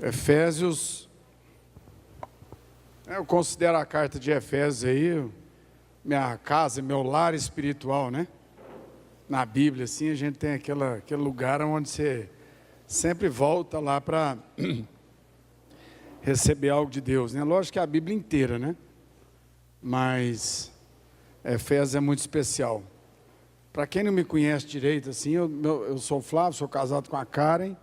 Efésios, eu considero a carta de Efésios aí, minha casa, meu lar espiritual, né? Na Bíblia, assim, a gente tem aquele lugar onde você sempre volta lá para receber algo de Deus, né? Lógico que é a Bíblia inteira, né? Mas Efésios é muito especial. Para quem não me conhece direito, assim, eu sou o Flávio, sou casado com a Karen,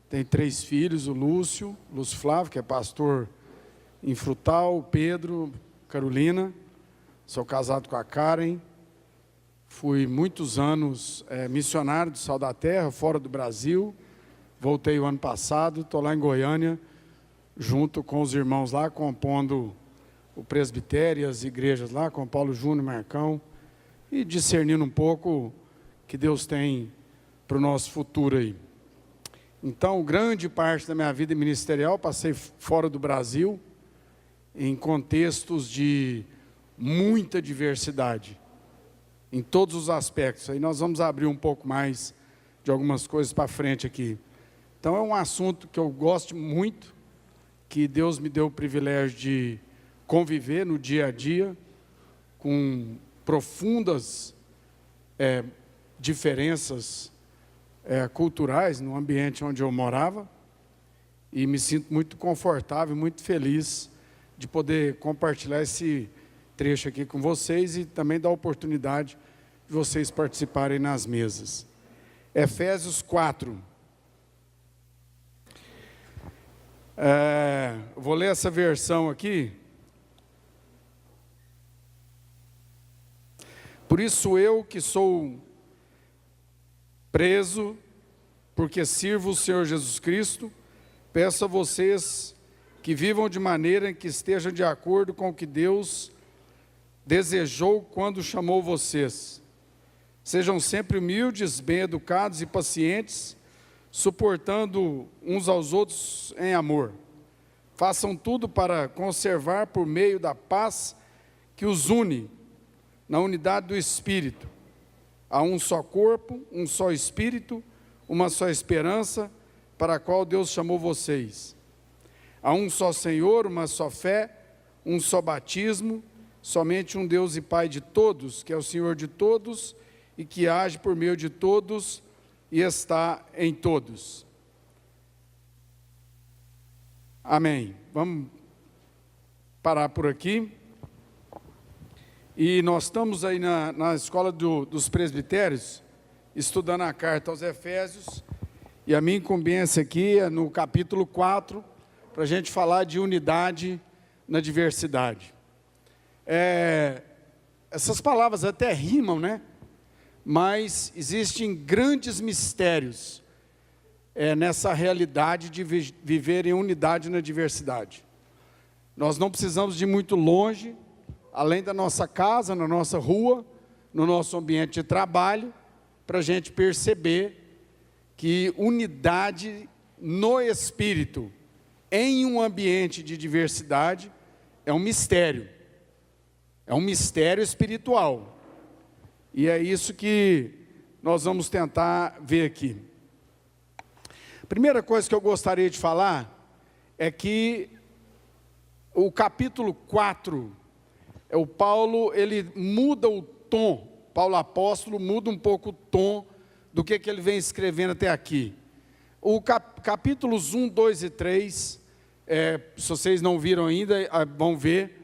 tenho 3 filhos, o Lúcio Flávio, que é pastor em Frutal, o Pedro, Carolina, sou casado com a Karen, fui muitos anos missionário do Sal da Terra, fora do Brasil, voltei o ano passado, estou lá em Goiânia, junto com os irmãos lá, compondo o presbitério e as igrejas lá, com Paulo Júnior, Marcão, e discernindo um pouco o que Deus tem para o nosso futuro aí. Então, grande parte da minha vida ministerial, passei fora do Brasil, em contextos de muita diversidade, em todos os aspectos. Aí nós vamos abrir um pouco mais de algumas coisas para frente aqui. Então, é um assunto que eu gosto muito, que Deus me deu o privilégio de conviver no dia a dia, com profundas diferenças culturais no ambiente onde eu morava, e me sinto muito confortável, muito feliz de poder compartilhar esse trecho aqui com vocês e também dar a oportunidade de vocês participarem nas mesas. Efésios 4. Vou ler essa versão aqui. Por isso eu, que sou preso, porque sirvo o Senhor Jesus Cristo, peço a vocês que vivam de maneira que esteja de acordo com o que Deus desejou quando chamou vocês. Sejam sempre humildes, bem-educados e pacientes, suportando uns aos outros em amor. Façam tudo para conservar por meio da paz que os une, na unidade do Espírito. Há um só corpo, um só Espírito, uma só esperança, para a qual Deus chamou vocês. Há um só Senhor, uma só fé, um só batismo, somente um Deus e Pai de todos, que é o Senhor de todos, e que age por meio de todos, e está em todos. Amém. Vamos parar por aqui. E nós estamos aí na escola dos presbitérios, estudando a carta aos Efésios, e a minha incumbência aqui é no capítulo 4, para a gente falar de unidade na diversidade. Essas palavras até rimam, né? Mas existem grandes mistérios nessa realidade de viver em unidade na diversidade. Nós não precisamos de ir muito longe, além da nossa casa, na nossa rua, no nosso ambiente de trabalho, para a gente perceber que unidade no Espírito, em um ambiente de diversidade, é um mistério espiritual, e é isso que nós vamos tentar ver aqui. Primeira coisa que eu gostaria de falar, é que o capítulo 4, o Paulo, ele muda o tom, Paulo apóstolo muda um pouco o tom do que ele vem escrevendo até aqui. O capítulos 1, 2 e 3, se vocês não viram ainda, vão ver,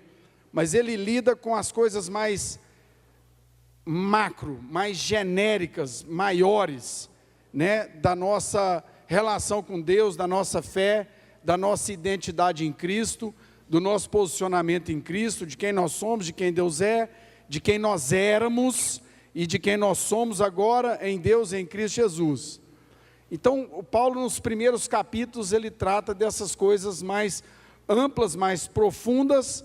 mas ele lida com as coisas mais macro, mais genéricas, maiores, né, da nossa relação com Deus, da nossa fé, da nossa identidade em Cristo, do nosso posicionamento em Cristo, de quem nós somos, de quem Deus é, de quem nós éramos e de quem nós somos agora em Deus, em Cristo Jesus. Então, o Paulo, nos primeiros capítulos, ele trata dessas coisas mais amplas, mais profundas,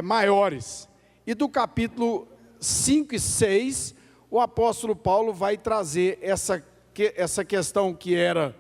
maiores. E do capítulo 5 e 6, o apóstolo Paulo vai trazer essa questão que era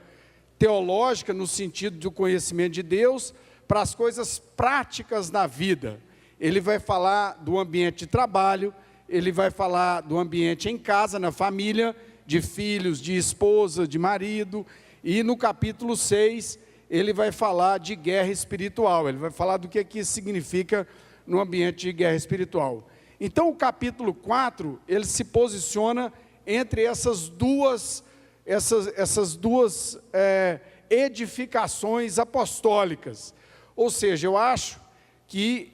teológica, no sentido do conhecimento de Deus, para as coisas práticas da vida. Ele vai falar do ambiente de trabalho, ele vai falar do ambiente em casa, na família, de filhos, de esposa, de marido, e no capítulo 6, ele vai falar de guerra espiritual, ele vai falar do que isso significa no ambiente de guerra espiritual. Então o capítulo 4, ele se posiciona entre essas duas edificações apostólicas. Ou seja, eu acho que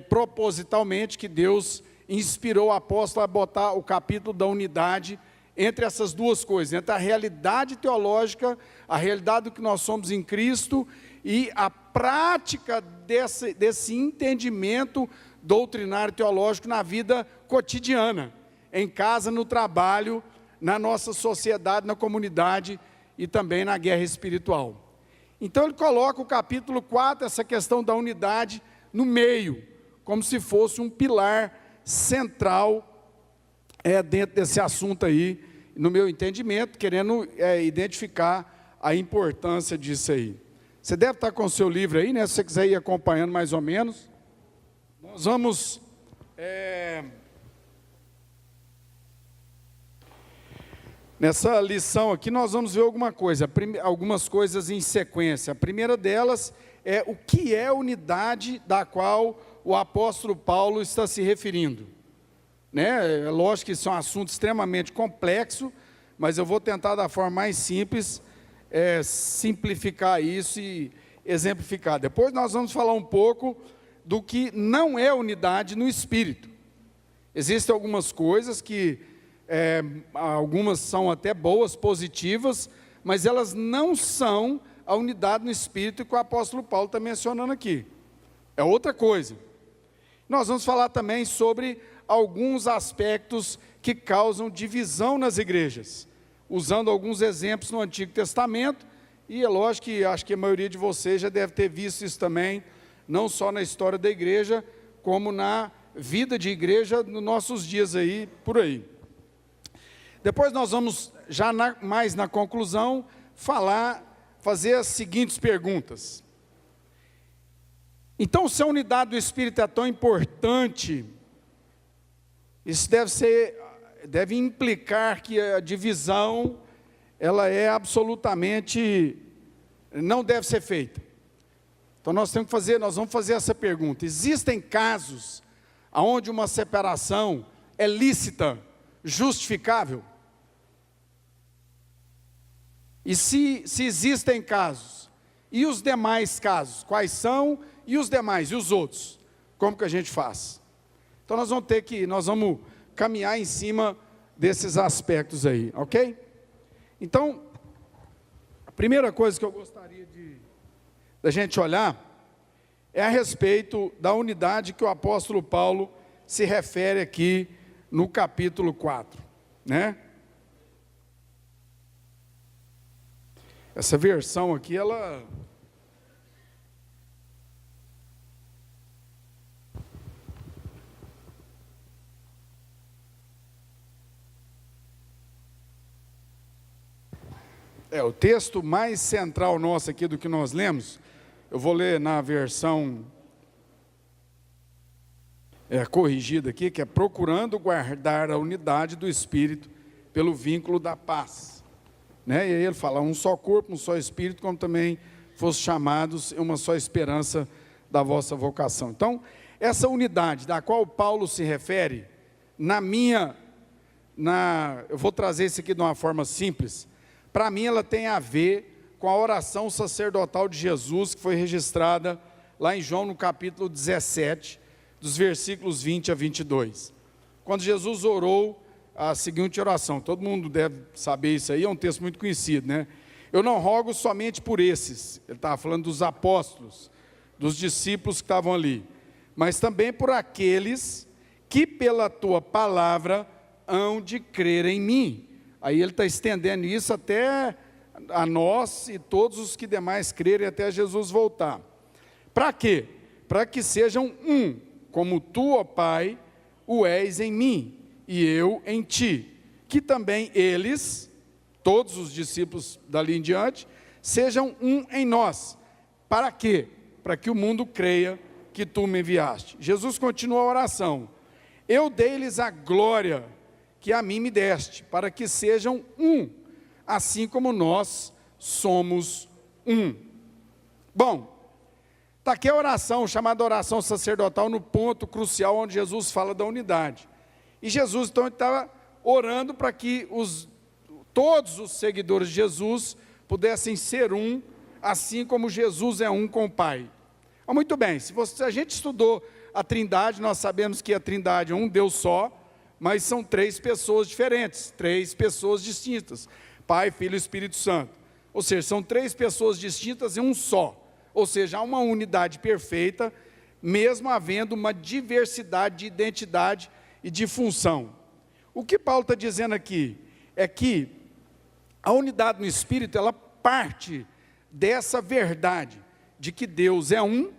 propositalmente que Deus inspirou o apóstolo a botar o capítulo da unidade entre essas duas coisas, entre a realidade teológica, a realidade do que nós somos em Cristo e a prática desse entendimento doutrinário teológico na vida cotidiana, em casa, no trabalho, na nossa sociedade, na comunidade e também na guerra espiritual. Então ele coloca o capítulo 4, essa questão da unidade, no meio, como se fosse um pilar central dentro desse assunto aí, no meu entendimento, querendo identificar a importância disso aí. Você deve estar com o seu livro aí, né? Se você quiser ir acompanhando mais ou menos. Nós vamos... Nessa lição aqui nós vamos ver algumas coisas em sequência. A primeira delas é o que é a unidade da qual o apóstolo Paulo está se referindo. É lógico que isso é um assunto extremamente complexo, mas eu vou tentar da forma mais simples, simplificar isso e exemplificar. Depois nós vamos falar um pouco do que não é unidade no Espírito. Existem algumas coisas que, algumas são até boas, positivas, mas elas não são a unidade no Espírito que o apóstolo Paulo está mencionando aqui. É outra coisa. Nós vamos falar também sobre alguns aspectos que causam divisão nas igrejas, usando alguns exemplos no Antigo Testamento, e é lógico que acho que a maioria de vocês já deve ter visto isso também, não só na história da igreja, como na vida de igreja nos nossos dias aí, por aí. Depois nós vamos, mais na conclusão, fazer as seguintes perguntas. Então, se a unidade do Espírito é tão importante, isso deve implicar que a divisão, ela é absolutamente, não deve ser feita. Então nós vamos fazer essa pergunta. Existem casos onde uma separação é lícita, justificável? E se existem casos, e os demais casos, quais são? E os demais, e os outros? Como que a gente faz? Então nós vamos caminhar em cima desses aspectos aí, ok? Então, a primeira coisa que eu gostaria da gente olhar é a respeito da unidade que o apóstolo Paulo se refere aqui no capítulo 4, né? Essa versão aqui, ela... o texto mais central nosso aqui do que nós lemos, eu vou ler na versão corrigida aqui, que é procurando guardar a unidade do Espírito pelo vínculo da paz. Né? E aí ele fala, um só corpo, um só Espírito, como também fosse chamados, uma só esperança da vossa vocação. Então, essa unidade da qual Paulo se refere, eu vou trazer isso aqui de uma forma simples. Para mim, ela tem a ver com a oração sacerdotal de Jesus, que foi registrada lá em João, no capítulo 17, dos versículos 20 a 22. Quando Jesus orou a seguinte oração, todo mundo deve saber isso aí, é um texto muito conhecido, né? Eu não rogo somente por esses, ele estava falando dos apóstolos, dos discípulos que estavam ali, mas também por aqueles que pela tua palavra hão de crer em mim. Aí ele está estendendo isso até a nós e todos os que demais crerem até Jesus voltar. Para quê? Para que sejam um, como tu, ó Pai, o és em mim e eu em ti. Que também eles, todos os discípulos dali em diante, sejam um em nós. Para quê? Para que o mundo creia que tu me enviaste. Jesus continua a oração. Eu dei-lhes a glória que a mim me deste, para que sejam um, assim como nós somos um. Bom, está aqui a oração, chamada oração sacerdotal, no ponto crucial onde Jesus fala da unidade. E Jesus, então, estava orando para que todos os seguidores de Jesus pudessem ser um, assim como Jesus é um com o Pai. Muito bem, se a gente estudou a Trindade, nós sabemos que a Trindade é um Deus só, mas são três pessoas diferentes, três pessoas distintas, Pai, Filho e Espírito Santo. Ou seja, são três pessoas distintas em um só. Ou seja, há uma unidade perfeita, mesmo havendo uma diversidade de identidade e de função. O que Paulo está dizendo aqui é que a unidade no Espírito, ela parte dessa verdade de que Deus é um,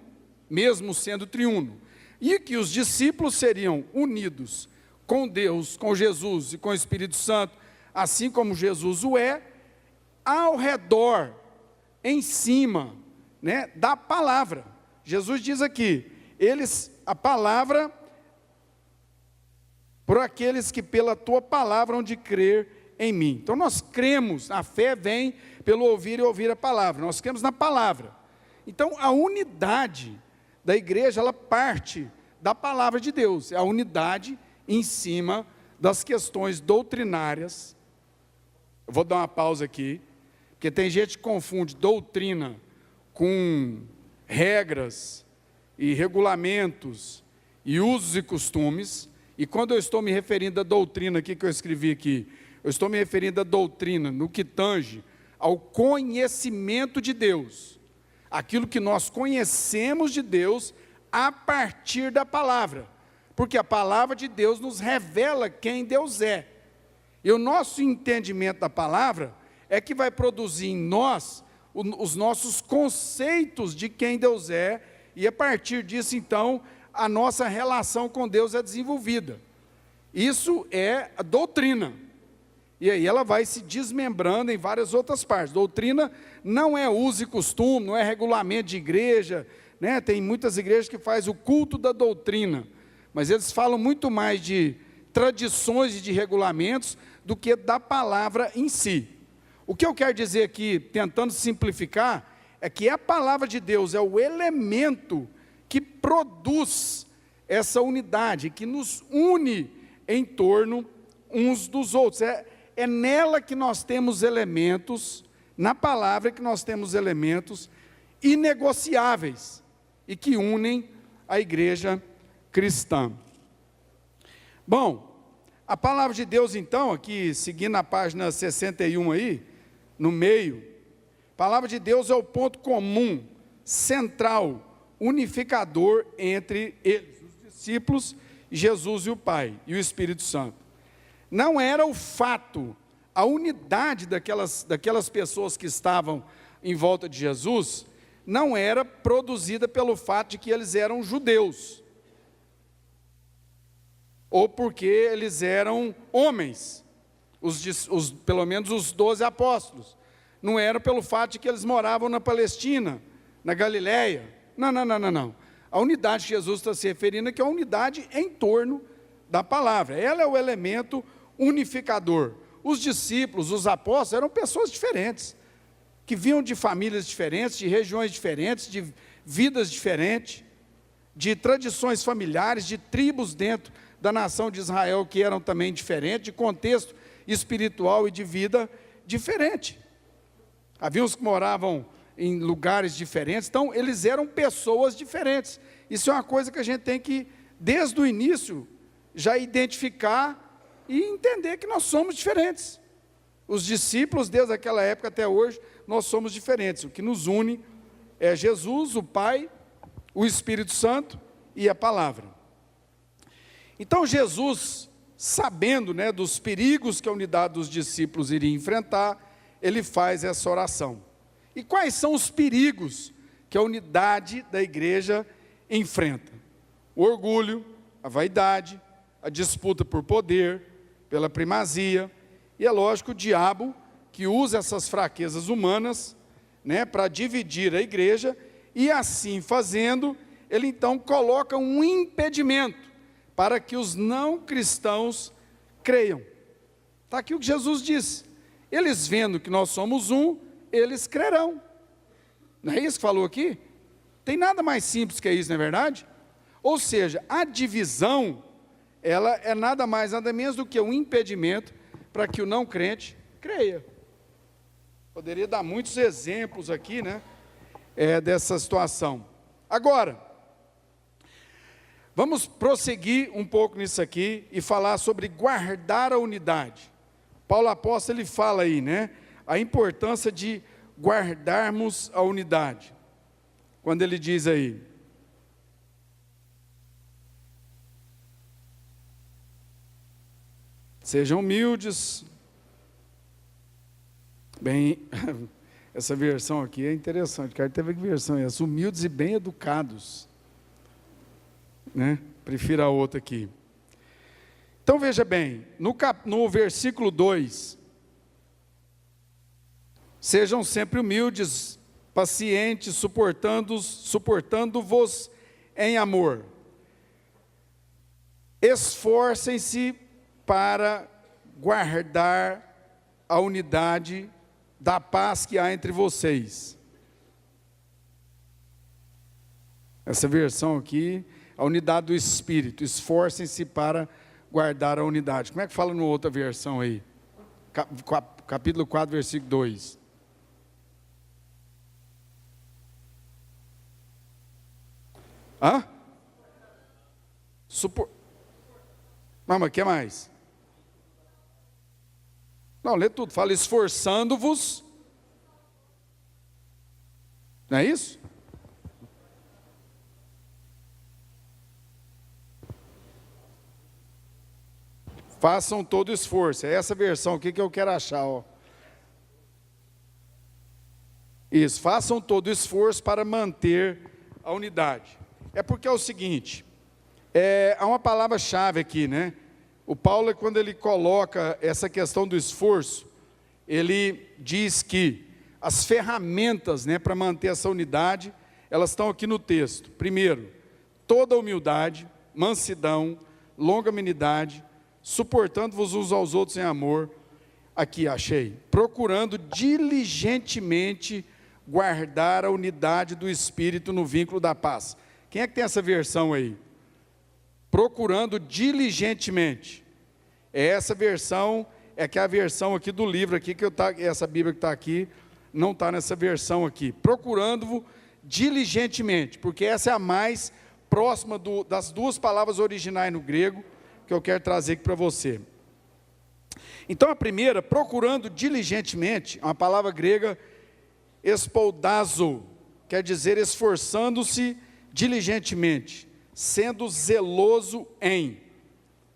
mesmo sendo triuno, e que os discípulos seriam unidos com Deus, com Jesus e com o Espírito Santo, assim como Jesus o é, ao redor, em cima, né, da palavra. Jesus diz aqui, a palavra, por aqueles que pela tua palavra hão de crer em mim. Então nós cremos, a fé vem pelo ouvir e ouvir a palavra, nós cremos na palavra. Então a unidade da igreja, ela parte da palavra de Deus, é a unidade em cima das questões doutrinárias. Eu vou dar uma pausa aqui, porque tem gente que confunde doutrina com regras e regulamentos e usos e costumes, e quando eu estou me referindo à doutrina aqui que eu escrevi aqui, eu estou me referindo à doutrina no que tange ao conhecimento de Deus, aquilo que nós conhecemos de Deus a partir da palavra, porque a palavra de Deus nos revela quem Deus é, e o nosso entendimento da palavra é que vai produzir em nós os nossos conceitos de quem Deus é, e a partir disso, então, a nossa relação com Deus é desenvolvida. Isso é a doutrina, e aí ela vai se desmembrando em várias outras partes. Doutrina não é uso e costume, não é regulamento de igreja, né? Tem muitas igrejas que fazem o culto da doutrina, mas eles falam muito mais de tradições e de regulamentos do que da palavra em si. O que eu quero dizer aqui, tentando simplificar, é que a palavra de Deus é o elemento que produz essa unidade, que nos une em torno uns dos outros. É nela que nós temos elementos, na palavra que nós temos elementos inegociáveis e que unem a igreja cristã. Bom, a palavra de Deus então, aqui seguindo a página 61 aí, no meio, a palavra de Deus é o ponto comum, central, unificador entre eles, os discípulos, Jesus e o Pai, e o Espírito Santo. Não era o fato, a unidade daquelas pessoas que estavam em volta de Jesus, não era produzida pelo fato de que eles eram judeus, ou porque eles eram homens, pelo menos os 12 apóstolos, não era pelo fato de que eles moravam na Palestina, na Galileia, não. A unidade que Jesus está se referindo é que é a unidade em torno da palavra, ela é o elemento unificador. Os discípulos, os apóstolos, eram pessoas diferentes, que vinham de famílias diferentes, de regiões diferentes, de vidas diferentes, de tradições familiares, de tribos dentro da nação de Israel que eram também diferentes, de contexto espiritual e de vida diferente. Havia uns que moravam em lugares diferentes, então eles eram pessoas diferentes. Isso é uma coisa que a gente tem que, desde o início, já identificar e entender que nós somos diferentes. Os discípulos, desde aquela época até hoje, nós somos diferentes. O que nos une é Jesus, o Pai, o Espírito Santo e a palavra. Então Jesus, sabendo, né, dos perigos que a unidade dos discípulos iria enfrentar, ele faz essa oração. E quais são os perigos que a unidade da igreja enfrenta? O orgulho, a vaidade, a disputa por poder, pela primazia, e é lógico o diabo que usa essas fraquezas humanas, né, para dividir a igreja, e assim fazendo, ele então coloca um impedimento para que os não cristãos creiam. Está aqui o que Jesus disse, eles vendo que nós somos um, eles crerão. Não é isso que falou aqui? Tem nada mais simples que isso, não é verdade? Ou seja, a divisão, ela é nada mais, nada menos do que um impedimento para que o não crente creia. Poderia dar muitos exemplos aqui, né, dessa situação. Agora, vamos prosseguir um pouco nisso aqui e falar sobre guardar a unidade. Paulo apóstolo, ele fala aí, né, a importância de guardarmos a unidade. Quando ele diz aí, sejam humildes. Bem, essa versão aqui é interessante, cara, teve que versão é essa, humildes e bem educados, né? Prefiro a outra aqui. Então veja bem, no versículo 2, sejam sempre humildes, pacientes, suportando-vos em amor. Esforcem-se para guardar a unidade da paz que há entre vocês. Essa versão aqui, a unidade do Espírito. Esforcem-se para guardar a unidade. Como é que fala na outra versão aí? Capítulo 4, versículo 2. Hã? Não, mas o que mais? Não, lê tudo. Fala esforçando-vos. Não é isso? Façam todo esforço. É essa versão aqui que eu quero achar, ó. Isso, façam todo esforço para manter a unidade. É porque é o seguinte, há uma palavra-chave aqui, né? O Paulo, quando ele coloca essa questão do esforço, ele diz que as ferramentas, né, para manter essa unidade, elas estão aqui no texto. Primeiro, toda humildade, mansidão, longanimidade, suportando-vos uns aos outros em amor. Aqui, achei. Procurando diligentemente guardar a unidade do Espírito no vínculo da paz. Quem é que tem essa versão aí? Procurando diligentemente. Essa versão é que é a versão aqui do livro aqui, essa Bíblia que está aqui, não está nessa versão aqui. Procurando diligentemente, porque essa é a mais próxima das duas palavras originais no grego, que eu quero trazer aqui para você. Então a primeira, procurando diligentemente, é uma palavra grega, espoudazo, quer dizer esforçando-se diligentemente, sendo zeloso em.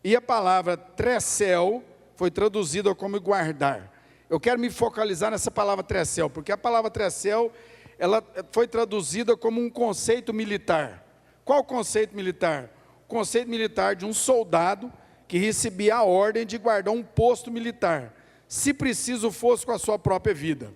E a palavra trecel foi traduzida como guardar. Eu quero me focalizar nessa palavra trecel, porque a palavra trecel, ela foi traduzida como um conceito militar. Qual conceito militar? O conceito militar de um soldado que recebia a ordem de guardar um posto militar, se preciso fosse com a sua própria vida.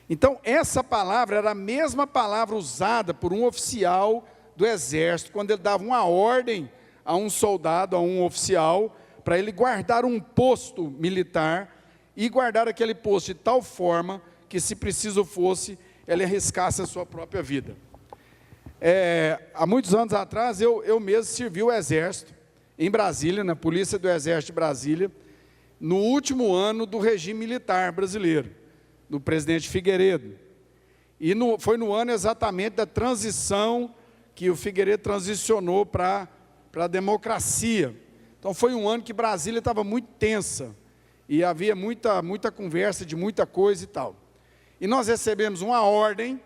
Então, essa palavra era a mesma palavra usada por um oficial do exército, quando ele dava uma ordem a um soldado, a um oficial, para ele guardar um posto militar, e guardar aquele posto de tal forma, que se preciso fosse, ele arriscasse a sua própria vida. Há muitos anos atrás, eu mesmo servi o exército, em Brasília, na Polícia do Exército de Brasília, no último ano do regime militar brasileiro, do presidente Figueiredo. E foi no ano exatamente da transição, que o Figueiredo transicionou para a democracia. Então foi um ano que Brasília estava muito tensa, e havia muita conversa de muita coisa e tal. E nós recebemos uma ordem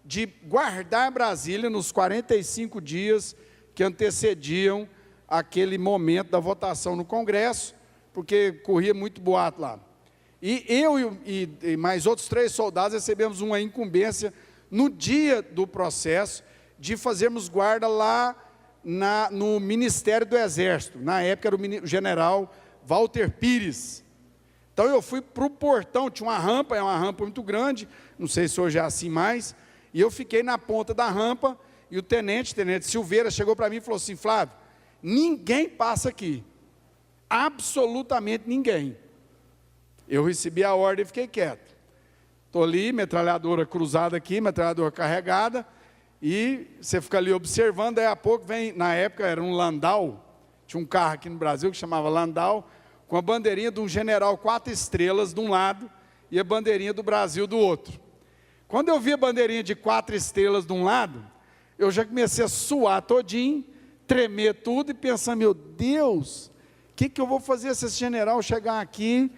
de guardar Brasília nos 45 dias que antecediam aquele momento da votação no Congresso, porque corria muito boato lá. E eu e mais outros 3 soldados recebemos uma incumbência no dia do processo de fazermos guarda lá no Ministério do Exército. Na época era o general Walter Pires. Então eu fui para o portão, tinha uma rampa, é uma rampa muito grande, não sei se hoje é assim mais, e eu fiquei na ponta da rampa, e o tenente Silveira chegou para mim e falou assim: Flávio, ninguém passa aqui, absolutamente ninguém. Eu recebi a ordem e fiquei quieto. Estou ali, metralhadora cruzada aqui, metralhadora carregada, e você fica ali observando, daí a pouco vem, na época era um Landau, tinha um carro aqui no Brasil que chamava Landau, com a bandeirinha de um general 4 estrelas de um lado, e a bandeirinha do Brasil do outro. Quando eu vi a bandeirinha de 4 estrelas de um lado, eu já comecei a suar todinho, tremer tudo, e pensar, meu Deus, o que eu vou fazer se esse general chegar aqui?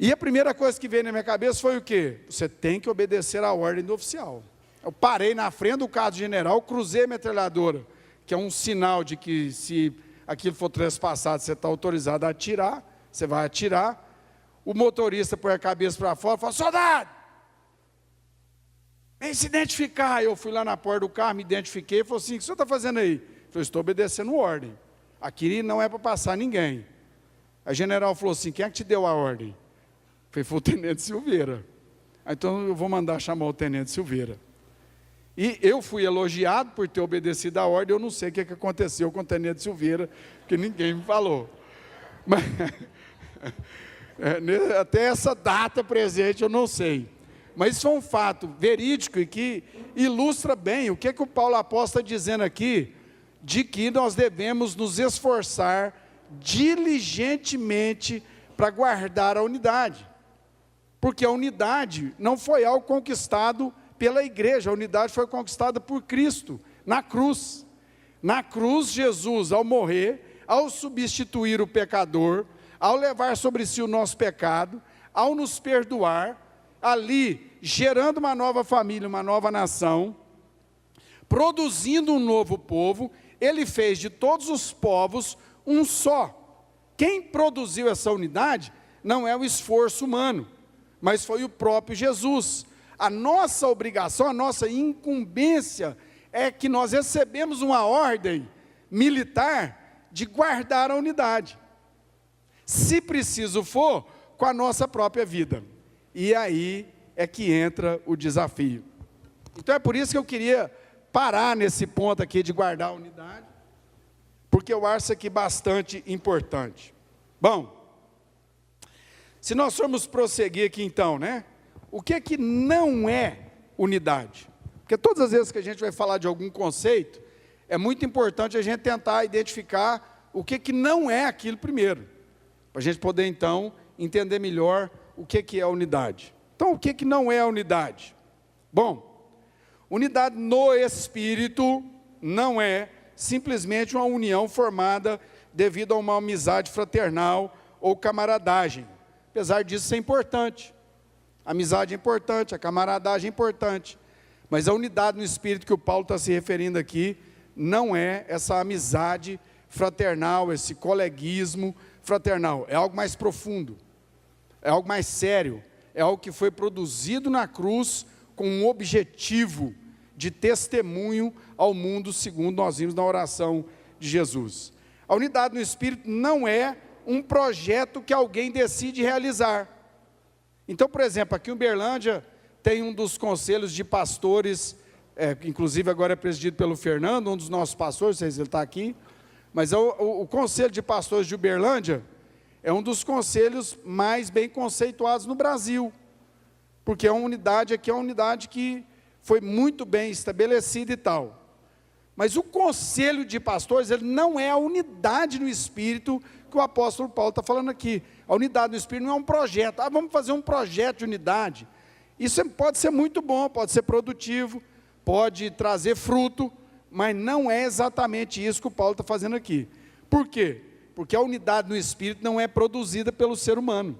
E a primeira coisa que veio na minha cabeça foi o quê? Você tem que obedecer à ordem do oficial. Eu parei na frente do carro do general, cruzei a metralhadora, que é um sinal de que se aquilo for trespassado, você está autorizado a atirar, você vai atirar. O motorista põe a cabeça para fora e fala, soldado, vem se identificar. Eu fui lá na porta do carro, me identifiquei, e falei assim, o que o senhor está fazendo aí? Eu falei, estou obedecendo ordem, aqui não é para passar ninguém. A general falou assim, quem é que te deu a ordem? Eu falei, foi o Tenente Silveira. Então eu vou mandar chamar o Tenente Silveira. E eu fui elogiado por ter obedecido a ordem, eu não sei o que aconteceu com o Tenente Silveira, porque ninguém me falou. Mas, até essa data presente eu não sei. Mas isso é um fato verídico e que ilustra bem o que o Paulo apóstolo está dizendo aqui, de que nós devemos nos esforçar diligentemente para guardar a unidade. Porque a unidade não foi algo conquistado pela igreja, a unidade foi conquistada por Cristo, na cruz. Na cruz, Jesus, ao morrer, ao substituir o pecador, ao levar sobre si o nosso pecado, ao nos perdoar, ali, gerando uma nova família, uma nova nação, produzindo um novo povo, ele fez de todos os povos um só. Quem produziu essa unidade não é o esforço humano, mas foi o próprio Jesus. A nossa obrigação, a nossa incumbência é que nós recebemos uma ordem militar de guardar a unidade. Se preciso for, com a nossa própria vida. E aí é que entra o desafio. Então é por isso que eu queria parar nesse ponto aqui de guardar a unidade, porque eu acho isso aqui bastante importante. Bom, se nós formos prosseguir aqui então, né? O que não é unidade? Porque todas as vezes que a gente vai falar de algum conceito, é muito importante a gente tentar identificar o que não é aquilo primeiro, para a gente poder então entender melhor o que é a unidade. Então, o que não é a unidade? Bom, unidade no Espírito não é simplesmente uma união formada devido a uma amizade fraternal ou camaradagem. Apesar disso ser importante. A amizade é importante, a camaradagem é importante. Mas a unidade no Espírito que o Paulo está se referindo aqui, não é essa amizade fraternal, esse coleguismo fraternal. É algo mais profundo, é algo mais sério, é algo que foi produzido na cruz com um objetivo de testemunho ao mundo, segundo nós vimos na oração de Jesus. A unidade no Espírito não é um projeto que alguém decide realizar. Então, por exemplo, aqui em Uberlândia tem um dos conselhos de pastores, inclusive agora é presidido pelo Fernando, um dos nossos pastores, não sei se ele está aqui, mas o conselho de pastores de Uberlândia é um dos conselhos mais bem conceituados no Brasil, porque é uma unidade aqui, é uma unidade que foi muito bem estabelecida e tal. Mas o conselho de pastores, ele não é a unidade no Espírito que o apóstolo Paulo está falando aqui. A unidade no Espírito não é um projeto. Vamos fazer um projeto de unidade. Isso pode ser muito bom, pode ser produtivo, pode trazer fruto, mas não é exatamente isso que o Paulo está fazendo aqui. Por quê? Porque a unidade no Espírito não é produzida pelo ser humano.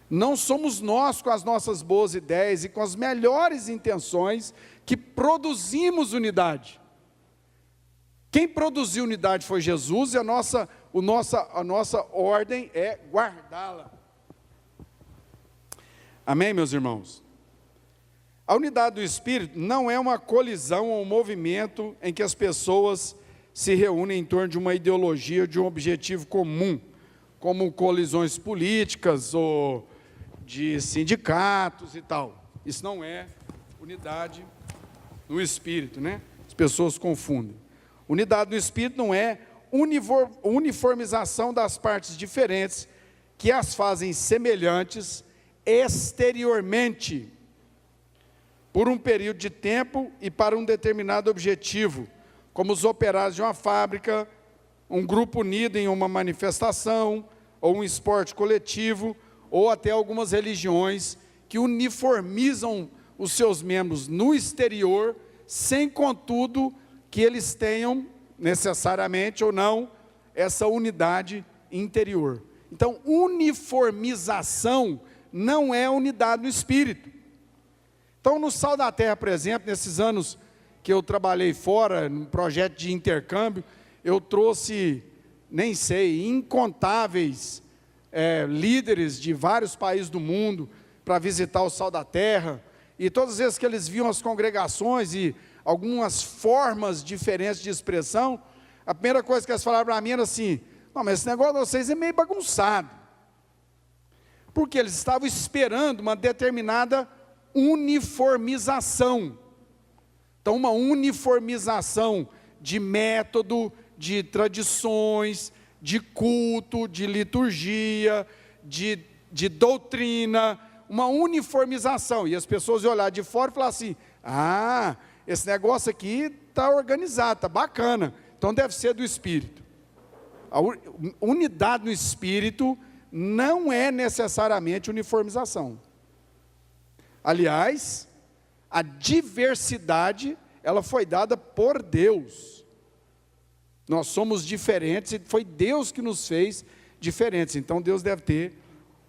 Não somos nós, com as nossas boas ideias e com as melhores intenções, que produzimos unidade. Quem produziu unidade foi Jesus, e a nossa ordem é guardá-la. Amém, meus irmãos? A unidade do Espírito não é uma colisão ou um movimento em que as pessoas se reúnem em torno de uma ideologia, de um objetivo comum, como colisões políticas ou de sindicatos e tal. Isso não é unidade no Espírito, né? As pessoas confundem. Unidade no Espírito não é uniformização das partes diferentes que as fazem semelhantes exteriormente, por um período de tempo e para um determinado objetivo, como os operários de uma fábrica, um grupo unido em uma manifestação, ou um esporte coletivo, ou até algumas religiões que uniformizam os seus membros no exterior, sem contudo que eles tenham necessariamente ou não essa unidade interior. Então, uniformização não é unidade no espírito. Então, no Sal da Terra, por exemplo, nesses anos que eu trabalhei fora, num projeto de intercâmbio, eu trouxe, nem sei, incontáveis líderes de vários países do mundo para visitar o Sal da Terra, e todas as vezes que eles viam as congregações e algumas formas diferentes de expressão, a primeira coisa que eles falaram para mim era assim: não, mas esse negócio de vocês é meio bagunçado. Porque eles estavam esperando uma determinada uniformização. Então, uma uniformização de método, de tradições, de culto, de liturgia, de doutrina, uma uniformização. E as pessoas iam olhar de fora e falar assim: ah, esse negócio aqui está organizado, está bacana, então deve ser do Espírito. A unidade no Espírito não é necessariamente uniformização. Aliás, a diversidade, ela foi dada por Deus. Nós somos diferentes e foi Deus que nos fez diferentes. Então Deus deve ter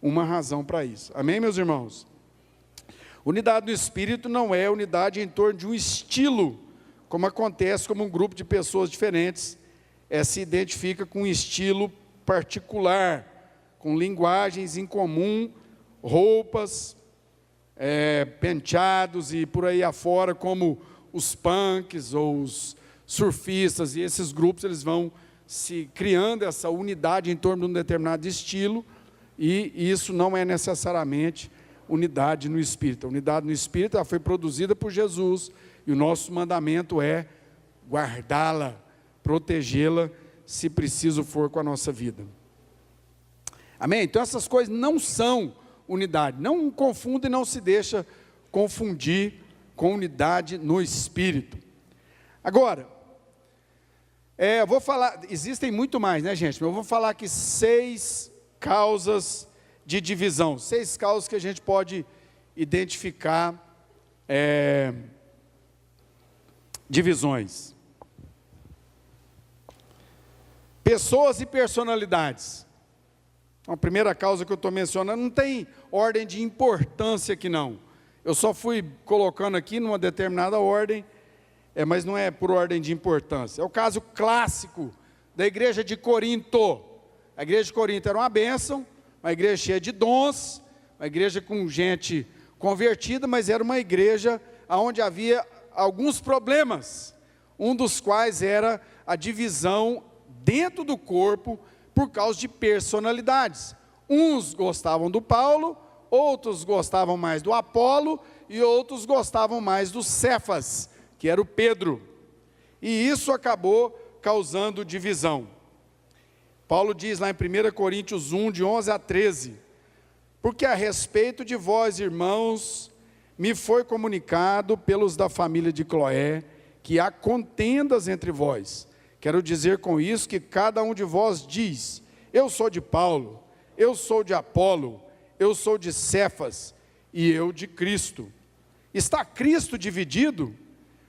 uma razão para isso. Amém, meus irmãos? Unidade no Espírito não é unidade em torno de um estilo, como acontece como um grupo de pessoas diferentes se identifica com um estilo particular, com linguagens em comum, roupas, penteados e por aí afora, como os punks ou os surfistas, e esses grupos eles vão se criando essa unidade em torno de um determinado estilo, e isso não é necessariamente unidade no Espírito. A unidade no Espírito ela foi produzida por Jesus, e o nosso mandamento é guardá-la, protegê-la, se preciso for com a nossa vida. Amém? Então essas coisas não são unidade. Não confunda e não se deixa confundir com unidade no Espírito. Agora, eu vou falar, existem muito mais, né, gente? Mas eu vou falar aqui 6 causas de divisão. 6 causas que a gente pode identificar divisões. Pessoas e personalidades. A primeira causa que eu estou mencionando não tem ordem de importância aqui não. Eu só fui colocando aqui numa determinada ordem, mas não é por ordem de importância. É o caso clássico da igreja de Corinto. A igreja de Corinto era uma bênção, uma igreja cheia de dons, uma igreja com gente convertida, mas era uma igreja onde havia alguns problemas, um dos quais era a divisão dentro do corpo por causa de personalidades. Uns gostavam do Paulo, outros gostavam mais do Apolo e outros gostavam mais do Cefas, que era o Pedro. E isso acabou causando divisão. Paulo diz lá em 1 Coríntios 1, de 11 a 13, porque a respeito de vós, irmãos, me foi comunicado pelos da família de Cloé, que há contendas entre vós. Quero dizer com isso que cada um de vós diz: eu sou de Paulo, eu sou de Apolo, eu sou de Cefas, e eu de Cristo. Está Cristo dividido?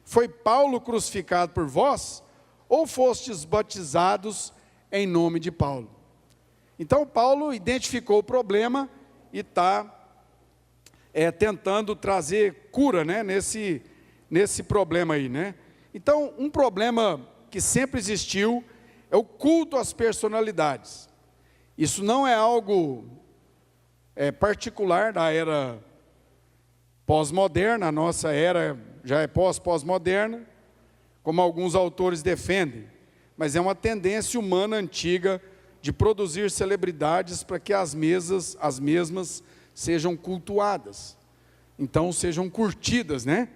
Foi Paulo crucificado por vós? Ou fostes batizados em nome de Paulo? Então Paulo identificou o problema e está tentando trazer cura, né, nesse problema aí, né? Então um problema que sempre existiu é o culto às personalidades. Isso não é algo particular da era pós-moderna. A nossa era já é pós-moderna, como alguns autores defendem, mas é uma tendência humana antiga de produzir celebridades para que as mesmas sejam cultuadas, então sejam curtidas, né,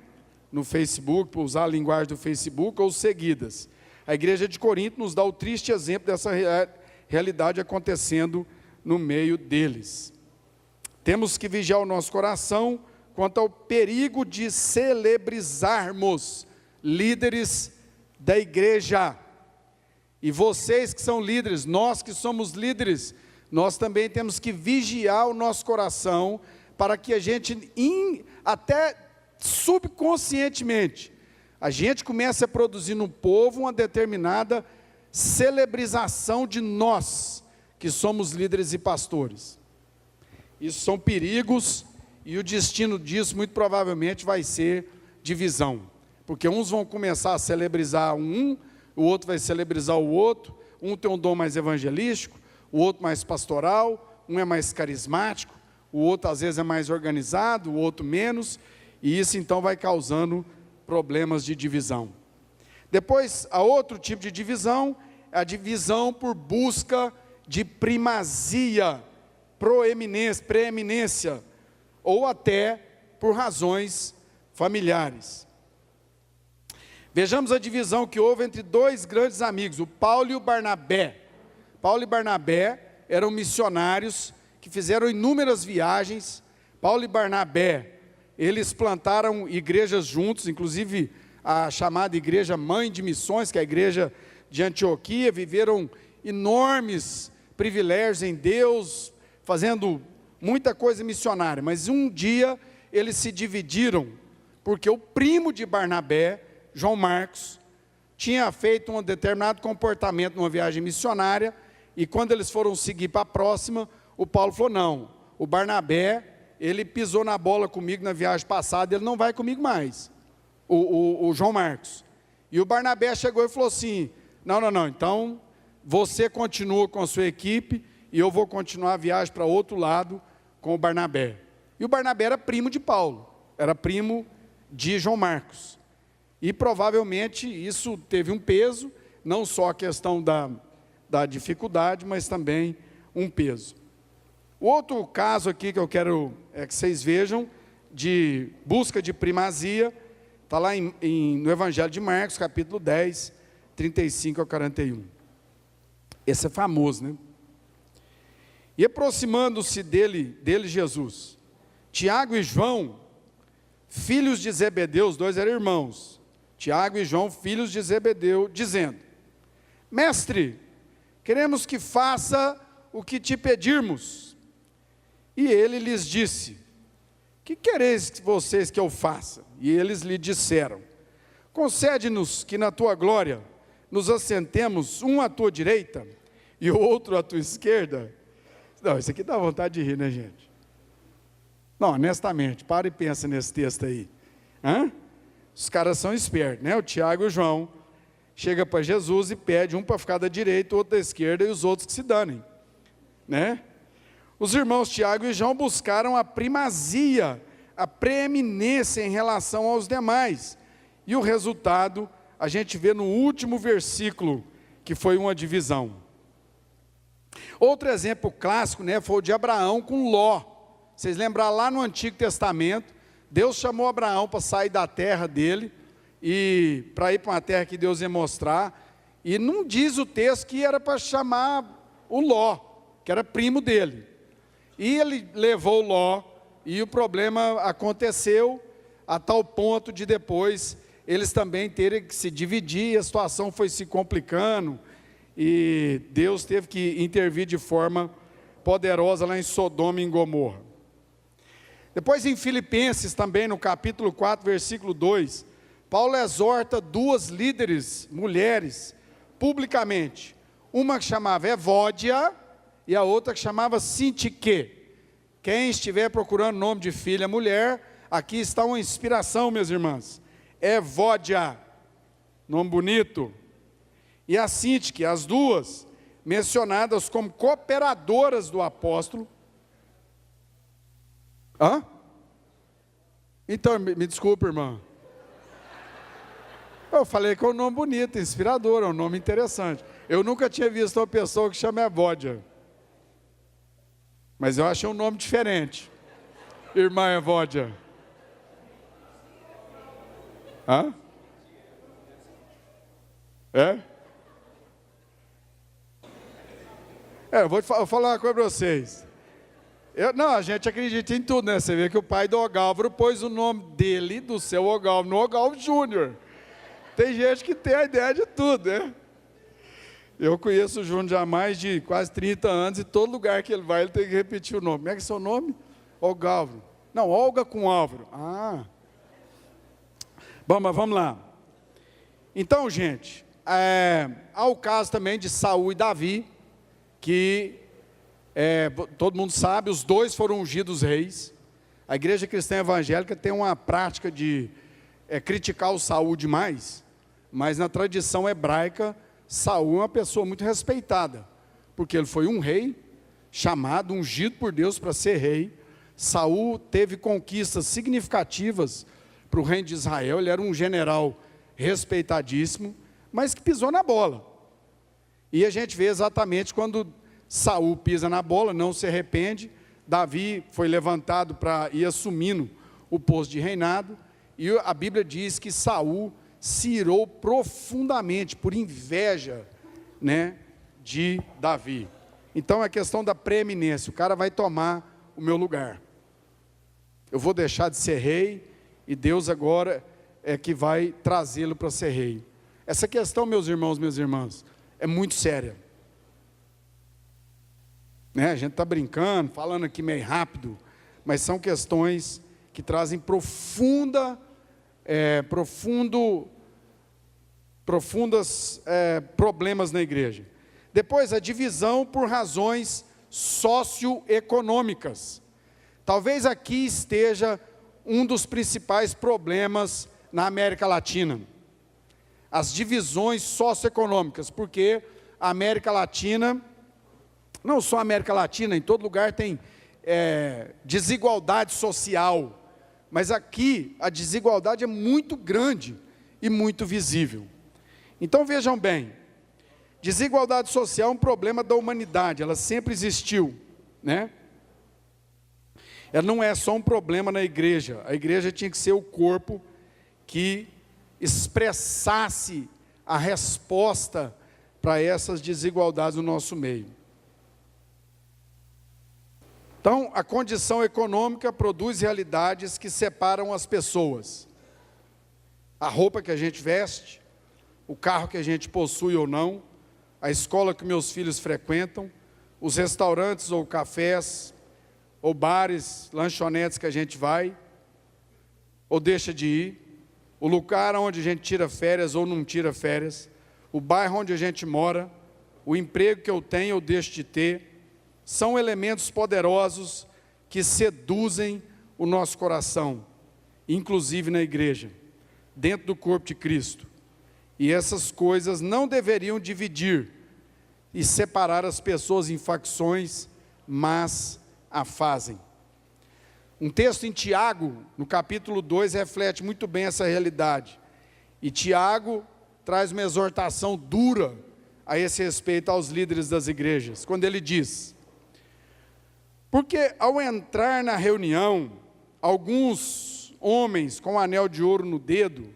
no Facebook, para usar a linguagem do Facebook, ou seguidas. A igreja de Corinto nos dá o triste exemplo dessa realidade acontecendo no meio deles. Temos que vigiar o nosso coração quanto ao perigo de celebrizarmos líderes da igreja. E vocês que são líderes, nós que somos líderes, nós também temos que vigiar o nosso coração para que a gente, até subconscientemente, a gente comece a produzir no povo uma determinada celebrização de nós, que somos líderes e pastores. Isso são perigos, e o destino disso muito provavelmente vai ser divisão, porque uns vão começar a celebrizar o outro vai celebrizar o outro, um tem um dom mais evangelístico, o outro mais pastoral, um é mais carismático, o outro às vezes é mais organizado, o outro menos, e isso então vai causando problemas de divisão. Depois, a outro tipo de divisão, é a divisão por busca de primazia, preeminência, ou até por razões familiares. Vejamos a divisão que houve entre dois grandes amigos, o Paulo e o Barnabé. Paulo e Barnabé eram missionários que fizeram inúmeras viagens. Paulo e Barnabé, eles plantaram igrejas juntos, inclusive a chamada Igreja Mãe de Missões, que é a igreja de Antioquia, viveram enormes privilégios em Deus, fazendo muita coisa missionária, mas um dia eles se dividiram, porque o primo de Barnabé, João Marcos, tinha feito um determinado comportamento numa viagem missionária, e quando eles foram seguir para a próxima, o Paulo falou, não, o Barnabé, ele pisou na bola comigo na viagem passada, ele não vai comigo mais, o João Marcos. E o Barnabé chegou e falou assim, não, então você continua com a sua equipe, e eu vou continuar a viagem para outro lado com o Barnabé. E o Barnabé era primo de Paulo, era primo de João Marcos. E provavelmente isso teve um peso, não só a questão da dificuldade, mas também um peso. O outro caso aqui que eu quero que vocês vejam, de busca de primazia, está lá no Evangelho de Marcos, capítulo 10, 35 ao 41. Esse é famoso, né? E aproximando-se dele Jesus, Tiago e João, filhos de Zebedeu, os dois eram irmãos, Tiago e João, filhos de Zebedeu, dizendo, mestre, queremos que faça o que te pedirmos. E ele lhes disse, que quereis vocês que eu faça? E eles lhe disseram, concede-nos que na tua glória nos assentemos, um à tua direita e o outro à tua esquerda. Não, isso aqui dá vontade de rir, né, gente? Não, honestamente, para e pensa nesse texto aí. Os caras são espertos, né? O Tiago e o João chega para Jesus e pede um para ficar da direita, o outro da esquerda e os outros que se danem, né? Os irmãos Tiago e João buscaram a primazia, a preeminência em relação aos demais. E o resultado a gente vê no último versículo, que foi uma divisão. Outro exemplo clássico, né, foi o de Abraão com Ló. Vocês lembram lá no Antigo Testamento, Deus chamou Abraão para sair da terra dele, e para ir para uma terra que Deus ia mostrar, e não diz o texto que era para chamar o Ló, que era primo dele. E ele levou Ló, e o problema aconteceu a tal ponto de depois eles também terem que se dividir, a situação foi se complicando, e Deus teve que intervir de forma poderosa lá em Sodoma e em Gomorra. Depois em Filipenses também, no capítulo 4, versículo 2, Paulo exorta duas líderes, mulheres, publicamente. Uma que chamava Evódia e a outra que chamava Sintique. Quem estiver procurando nome de filha, mulher, aqui está uma inspiração, minhas irmãs. Evódia, nome bonito. E a Sintique, as duas, mencionadas como cooperadoras do apóstolo. Então, me desculpa, irmã. Eu falei que é um nome bonito, inspirador, é um nome interessante. Eu nunca tinha visto uma pessoa que chama Evódia. Mas eu achei um nome diferente. Irmã Evódia. Eu vou falar uma coisa para vocês. Não, a gente acredita em tudo, né? Você vê que o pai do Ogálvaro pôs o nome dele, do seu Ogálvaro, no Ogálvaro Júnior. Tem gente que tem a ideia de tudo, né? Eu conheço o Júnior já há mais de quase 30 anos e todo lugar que ele vai, ele tem que repetir o nome. Como é que é seu nome? Ogálvaro. Não, Olga com Álvaro. Ah. Bom, mas vamos lá. Então, gente, há o caso também de Saul e Davi, que todo mundo sabe, os dois foram ungidos reis. A igreja cristã evangélica tem uma prática de criticar o Saul demais, mas na tradição hebraica, Saul é uma pessoa muito respeitada, porque ele foi um rei, chamado, ungido por Deus para ser rei. Saul teve conquistas significativas para o reino de Israel, ele era um general respeitadíssimo, mas que pisou na bola. E a gente vê exatamente quando Saul pisa na bola, não se arrepende. Davi foi levantado para ir assumindo o posto de reinado, e a Bíblia diz que Saul se irou profundamente por inveja, né, de Davi. Então é a questão da preeminência, o cara vai tomar o meu lugar. Eu vou deixar de ser rei, e Deus agora é que vai trazê-lo para ser rei. Essa questão, meus irmãos, minhas irmãs, é muito séria. Né? A gente está brincando, falando aqui meio rápido, mas são questões que trazem profundos problemas na igreja. Depois, a divisão por razões socioeconômicas. Talvez aqui esteja um dos principais problemas na América Latina. As divisões socioeconômicas, porque a América Latina, não só a América Latina, em todo lugar tem desigualdade social, mas aqui a desigualdade é muito grande e muito visível. Então vejam bem, desigualdade social é um problema da humanidade, ela sempre existiu, né? Ela não é só um problema na igreja, a igreja tinha que ser o corpo que expressasse a resposta para essas desigualdades no nosso meio. Então, a condição econômica produz realidades que separam as pessoas. A roupa que a gente veste, o carro que a gente possui ou não, a escola que meus filhos frequentam, os restaurantes ou cafés, ou bares, lanchonetes que a gente vai, ou deixa de ir, o lugar onde a gente tira férias ou não tira férias, o bairro onde a gente mora, o emprego que eu tenho ou deixo de ter, são elementos poderosos que seduzem o nosso coração, inclusive na igreja, dentro do corpo de Cristo. E essas coisas não deveriam dividir e separar as pessoas em facções, mas a fazem. Um texto em Tiago, no capítulo 2, reflete muito bem essa realidade. E Tiago traz uma exortação dura a esse respeito aos líderes das igrejas, quando ele diz: porque ao entrar na reunião, alguns homens com anel de ouro no dedo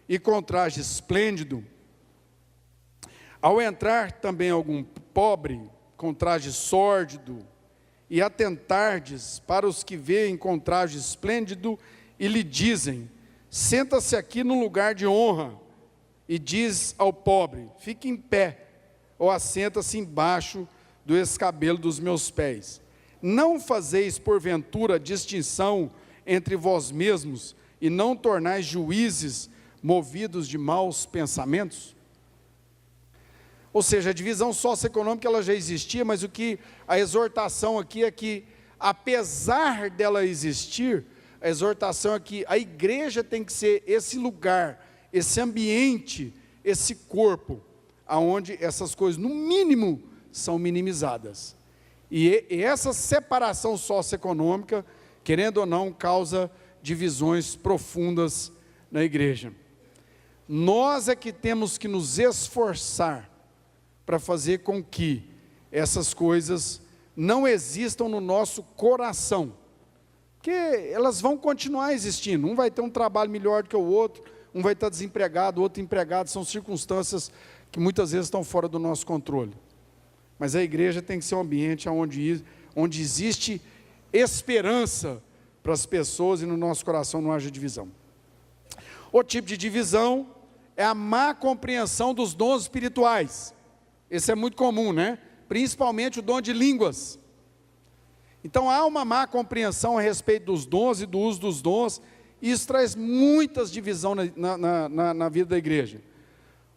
e com traje esplêndido, ao entrar também algum pobre com traje sórdido, e atentardes para os que veem com traje esplêndido, e lhe dizem: senta-se aqui no lugar de honra, e diz ao pobre: fique em pé, ou assenta-se embaixo do escabelo dos meus pés. Não fazeis porventura distinção entre vós mesmos, e não tornais juízes movidos de maus pensamentos? Ou seja, a divisão socioeconômica ela já existia, mas o que a exortação aqui é que, apesar dela existir, a exortação é que a igreja tem que ser esse lugar, esse ambiente, esse corpo, aonde essas coisas, no mínimo, são minimizadas. E essa separação socioeconômica, querendo ou não, causa divisões profundas na igreja. Nós é que temos que nos esforçar para fazer com que essas coisas não existam no nosso coração, porque elas vão continuar existindo. Um vai ter um trabalho melhor do que o outro, um vai estar desempregado, o outro empregado, são circunstâncias que muitas vezes estão fora do nosso controle. Mas a igreja tem que ser um ambiente onde existe esperança para as pessoas e no nosso coração não haja divisão. Outro tipo de divisão é a má compreensão dos dons espirituais. Esse é muito comum, né? Principalmente o dom de línguas. Então há uma má compreensão a respeito dos dons e do uso dos dons, e isso traz muitas divisões na vida da igreja.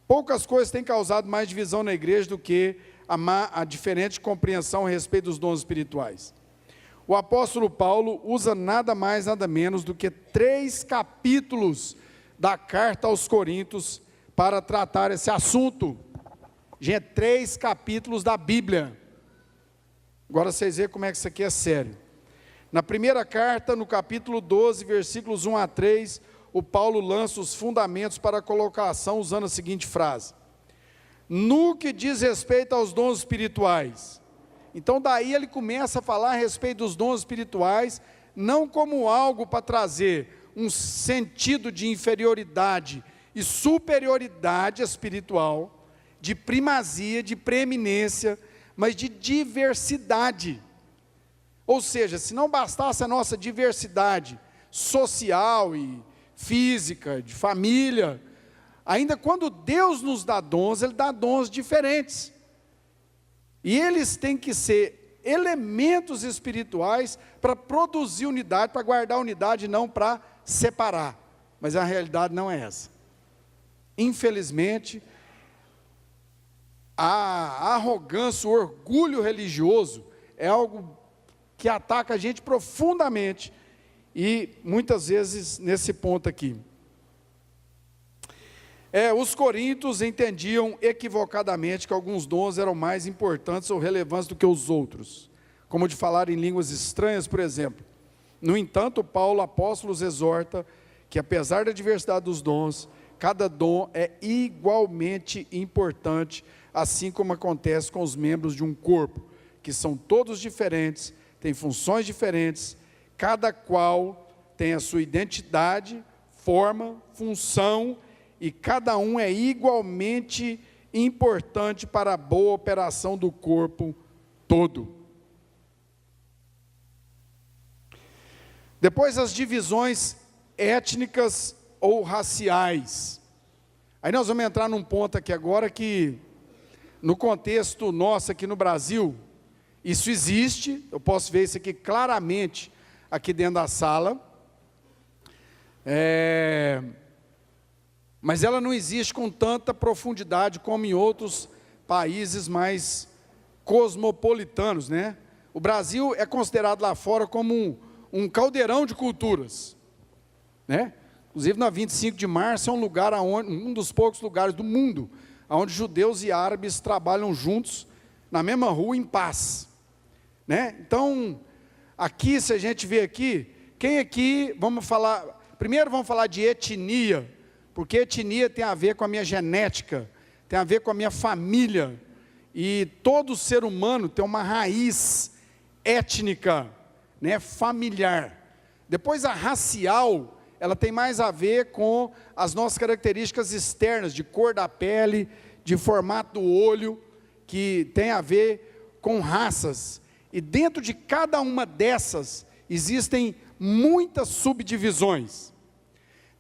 Poucas coisas têm causado mais divisão na igreja do que a diferente compreensão a respeito dos dons espirituais. O apóstolo Paulo usa nada mais, nada menos do que 3 capítulos da carta aos Coríntios para tratar esse assunto. Gente, 3 capítulos da Bíblia. Agora vocês veem como é que isso aqui é sério. Na primeira carta, no capítulo 12, versículos 1 a 3, o Paulo lança os fundamentos para a colocação usando a seguinte frase: no que diz respeito aos dons espirituais. Então daí ele começa a falar a respeito dos dons espirituais, não como algo para trazer um sentido de inferioridade e superioridade espiritual, de primazia, de preeminência, mas de diversidade. Ou seja, se não bastasse a nossa diversidade social e física, de família, ainda quando Deus nos dá dons, Ele dá dons diferentes. E eles têm que ser elementos espirituais para produzir unidade, para guardar unidade, não para separar. Mas a realidade não é essa. Infelizmente, a arrogância, o orgulho religioso é algo que ataca a gente profundamente, e muitas vezes nesse ponto aqui. Os coríntios entendiam equivocadamente que alguns dons eram mais importantes ou relevantes do que os outros, como de falar em línguas estranhas, por exemplo. No entanto, Paulo, apóstolo, exorta que apesar da diversidade dos dons, cada dom é igualmente importante, assim como acontece com os membros de um corpo, que são todos diferentes, têm funções diferentes, cada qual tem a sua identidade, forma, função, e cada um é igualmente importante para a boa operação do corpo todo. Depois, as divisões étnicas ou raciais. Aí nós vamos entrar num ponto aqui agora que, no contexto nosso aqui no Brasil, isso existe. Eu posso ver isso aqui claramente aqui dentro da sala. Mas ela não existe com tanta profundidade como em outros países mais cosmopolitanos, né? O Brasil é considerado lá fora como um caldeirão de culturas, né? Inclusive na 25 de março é um lugar um dos poucos lugares do mundo onde judeus e árabes trabalham juntos na mesma rua em paz, né? Então, aqui, se a gente vê aqui, quem aqui, primeiro vamos falar de etnia, porque etnia tem a ver com a minha genética, tem a ver com a minha família, e todo ser humano tem uma raiz étnica, né, familiar. Depois a racial, ela tem mais a ver com as nossas características externas, de cor da pele, de formato do olho, que tem a ver com raças. E dentro de cada uma dessas, existem muitas subdivisões.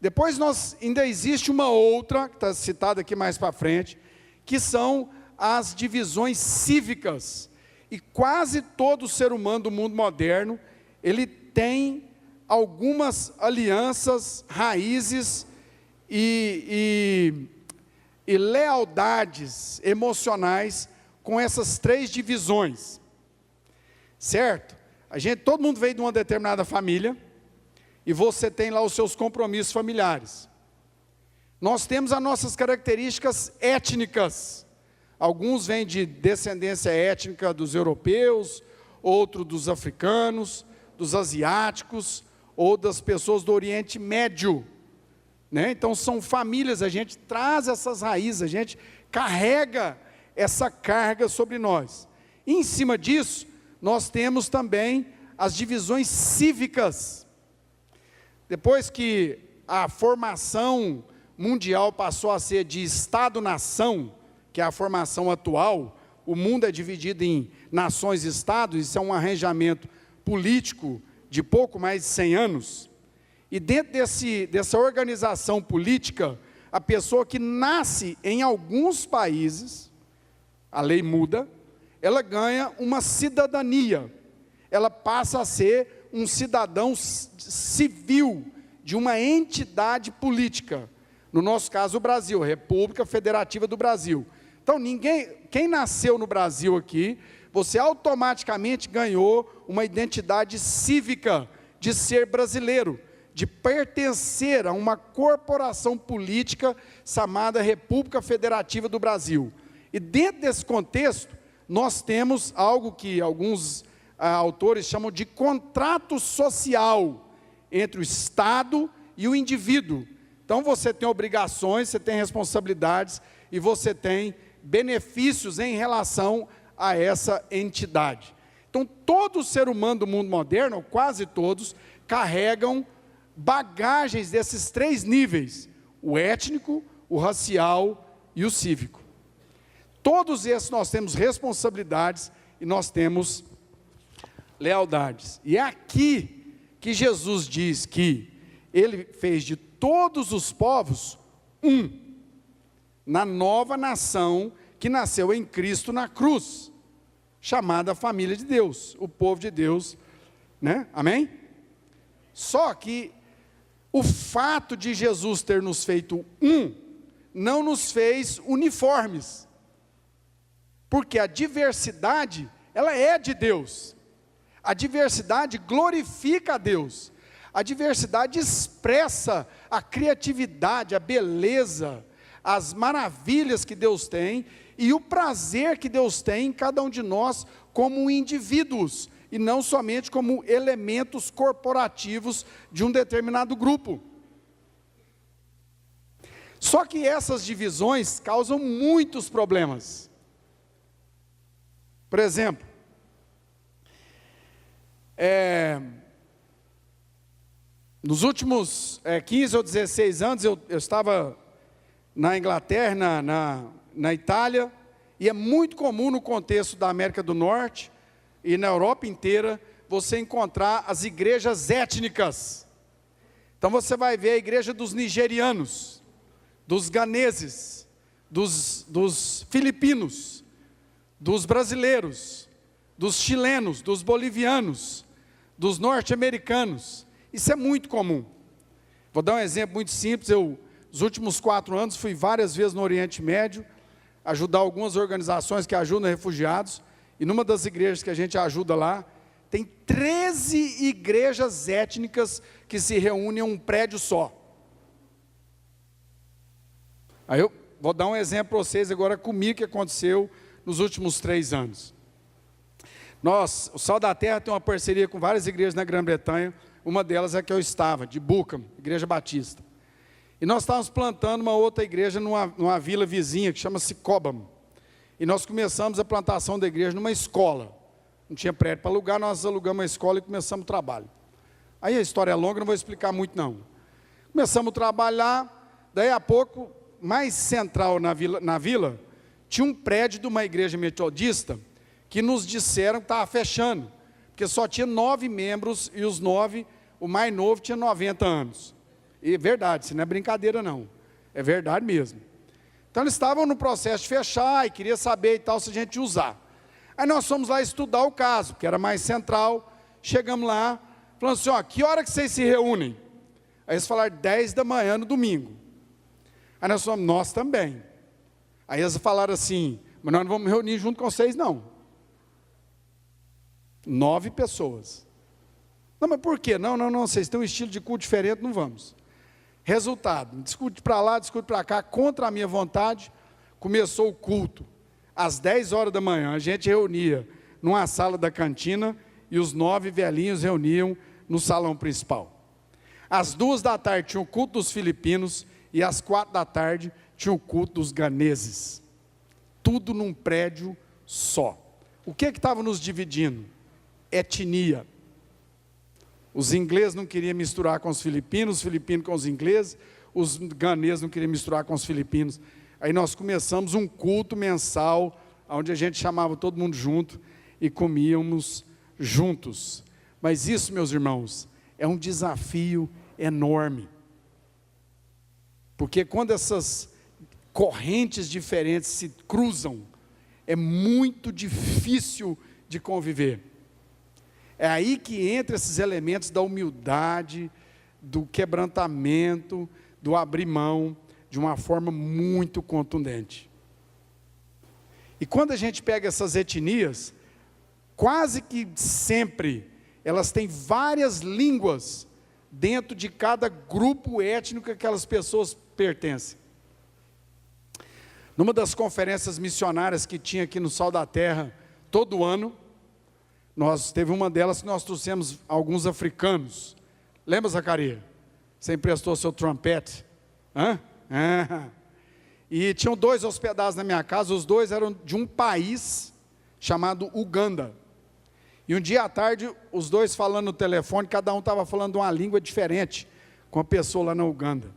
Depois ainda existe uma outra, que está citada aqui mais para frente, que são as divisões cívicas. E quase todo ser humano do mundo moderno, ele tem algumas alianças, raízes e lealdades emocionais com essas 3 divisões. Certo? Todo mundo veio de uma determinada família, e você tem lá os seus compromissos familiares. Nós temos as nossas características étnicas. Alguns vêm de descendência étnica dos europeus, outros dos africanos, dos asiáticos, ou das pessoas do Oriente Médio, né? Então são famílias, a gente traz essas raízes, a gente carrega essa carga sobre nós. E em cima disso, nós temos também as divisões cívicas. Depois que a formação mundial passou a ser de Estado-nação, que é a formação atual, o mundo é dividido em nações e estados, isso é um arranjamento político de pouco mais de 100 anos, e dentro dessa organização política, a pessoa que nasce em alguns países, a lei muda, ela ganha uma cidadania, ela passa a ser um cidadão civil de uma entidade política, no nosso caso o Brasil, República Federativa do Brasil. Então quem nasceu no Brasil aqui, você automaticamente ganhou uma identidade cívica de ser brasileiro, de pertencer a uma corporação política chamada República Federativa do Brasil. E dentro desse contexto, nós temos algo que alguns autores chamam de contrato social entre o Estado e o indivíduo. Então você tem obrigações, você tem responsabilidades e você tem benefícios em relação a essa entidade. Então todo ser humano do mundo moderno, ou quase todos, carregam bagagens desses 3 níveis: o étnico, o racial e o cívico. Todos esses nós temos responsabilidades e nós temos lealdades. E é aqui que Jesus diz que Ele fez de todos os povos na nova nação que nasceu em Cristo na cruz, chamada família de Deus, o povo de Deus, né? Amém? Só que o fato de Jesus ter nos feito não nos fez uniformes, porque a diversidade, ela é de Deus. A diversidade glorifica a Deus. A diversidade expressa a criatividade, a beleza, as maravilhas que Deus tem e o prazer que Deus tem em cada um de nós como indivíduos, e não somente como elementos corporativos de um determinado grupo. Só que essas divisões causam muitos problemas. Por exemplo, nos últimos 15 ou 16 anos, eu estava na Inglaterra, na Itália, e é muito comum no contexto da América do Norte, e na Europa inteira, você encontrar as igrejas étnicas. Então você vai ver a igreja dos nigerianos, dos ganeses, dos filipinos, dos brasileiros, dos chilenos, dos bolivianos, dos norte-americanos. Isso é muito comum. Vou dar um exemplo muito simples. Nos últimos 4 anos, fui várias vezes no Oriente Médio, ajudar algumas organizações que ajudam refugiados, e numa das igrejas que a gente ajuda lá, tem 13 igrejas étnicas que se reúnem em um prédio só. Aí eu vou dar um exemplo para vocês agora comigo que aconteceu nos últimos 3 anos. O Sal da Terra tem uma parceria com várias igrejas na Grã-Bretanha, uma delas é que eu estava, de Buckham, Igreja Batista. E nós estávamos plantando uma outra igreja numa vila vizinha, que chama-se Cobham. E nós começamos a plantação da igreja numa escola. Não tinha prédio para alugar, nós alugamos uma escola e começamos o trabalho. Aí a história é longa, não vou explicar muito não. Começamos a trabalhar, daí a pouco, mais central na vila, tinha um prédio de uma igreja metodista, que nos disseram que estava fechando, porque só tinha 9 membros, e os 9, o mais novo tinha 90 anos. E é verdade, isso não é brincadeira não, é verdade mesmo. Então eles estavam no processo de fechar, e queria saber e tal, se a gente ia usar. Aí nós fomos lá estudar o caso, porque era mais central. Chegamos lá, falando assim, que hora que vocês se reúnem? Aí eles falaram 10 da manhã no domingo. Aí nós falamos, nós também. Aí eles falaram assim, mas nós não vamos reunir junto com vocês não. 9 pessoas. Não, mas por quê? Não, vocês têm um estilo de culto diferente, não vamos. Resultado, discute para lá, discute para cá, contra a minha vontade, começou o culto. Às 10 horas da manhã, a gente reunia numa sala da cantina, e os 9 velhinhos reuniam no salão principal. Às 2 da tarde tinha o culto dos filipinos, e às 4 da tarde tinha o culto dos ganeses. Tudo num prédio só. O que estava nos dividindo? Etnia. Os ingleses não queriam misturar com os filipinos com os ingleses, os ganeses não queriam misturar com os filipinos. Aí nós começamos um culto mensal, onde a gente chamava todo mundo junto e comíamos juntos. Mas isso, meus irmãos, é um desafio enorme. Porque quando essas correntes diferentes se cruzam, é muito difícil de conviver. É aí que entra esses elementos da humildade, do quebrantamento, do abrir mão, de uma forma muito contundente. E quando a gente pega essas etnias, quase que sempre elas têm várias línguas dentro de cada grupo étnico que aquelas pessoas pertencem. Numa das conferências missionárias que tinha aqui no Sal da Terra, todo ano, teve uma delas que nós trouxemos alguns africanos. Lembra, Zacarias? Você emprestou seu trompete? Hã? E tinham 2 hospedados na minha casa, os 2 eram de um país chamado Uganda. E um dia à tarde, os 2 falando no telefone, cada um estava falando uma língua diferente com a pessoa lá na Uganda.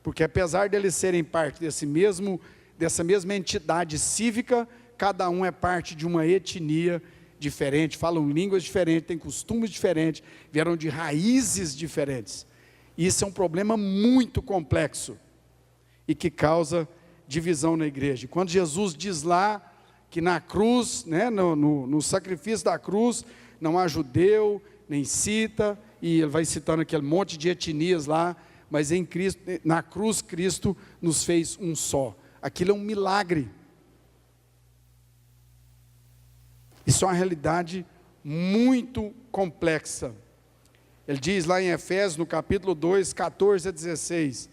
Porque apesar de eles serem parte dessa mesma entidade cívica, cada um é parte de uma etnia diferente, falam línguas diferentes, têm costumes diferentes, vieram de raízes diferentes. E isso é um problema muito complexo e que causa divisão na igreja. Quando Jesus diz lá que na cruz, né, no sacrifício da cruz, não há judeu, nem cita, e ele vai citando aquele monte de etnias lá, mas em Cristo, na cruz, Cristo nos fez um só. Aquilo é um milagre. Isso é uma realidade muito complexa. Ele diz lá em Efésios, no capítulo 2, 14 a 16,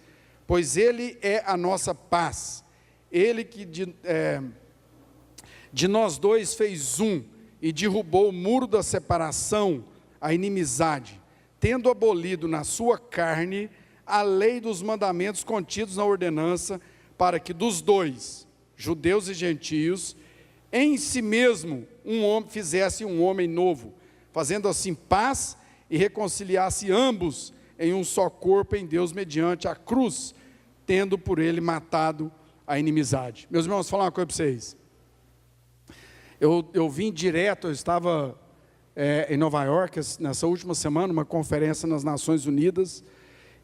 pois Ele é a nossa paz, Ele que de nós dois fez um, e derrubou o muro da separação, a inimizade, tendo abolido na sua carne a lei dos mandamentos contidos na ordenança, para que dos dois, judeus e gentios, em si mesmo um homem fizesse um homem novo, fazendo assim paz e reconciliasse ambos em um só corpo em Deus mediante a cruz, tendo por ele matado a inimizade. Meus irmãos, vou falar uma coisa para vocês. Eu vim direto, eu estava em Nova York nessa última semana, uma conferência nas Nações Unidas,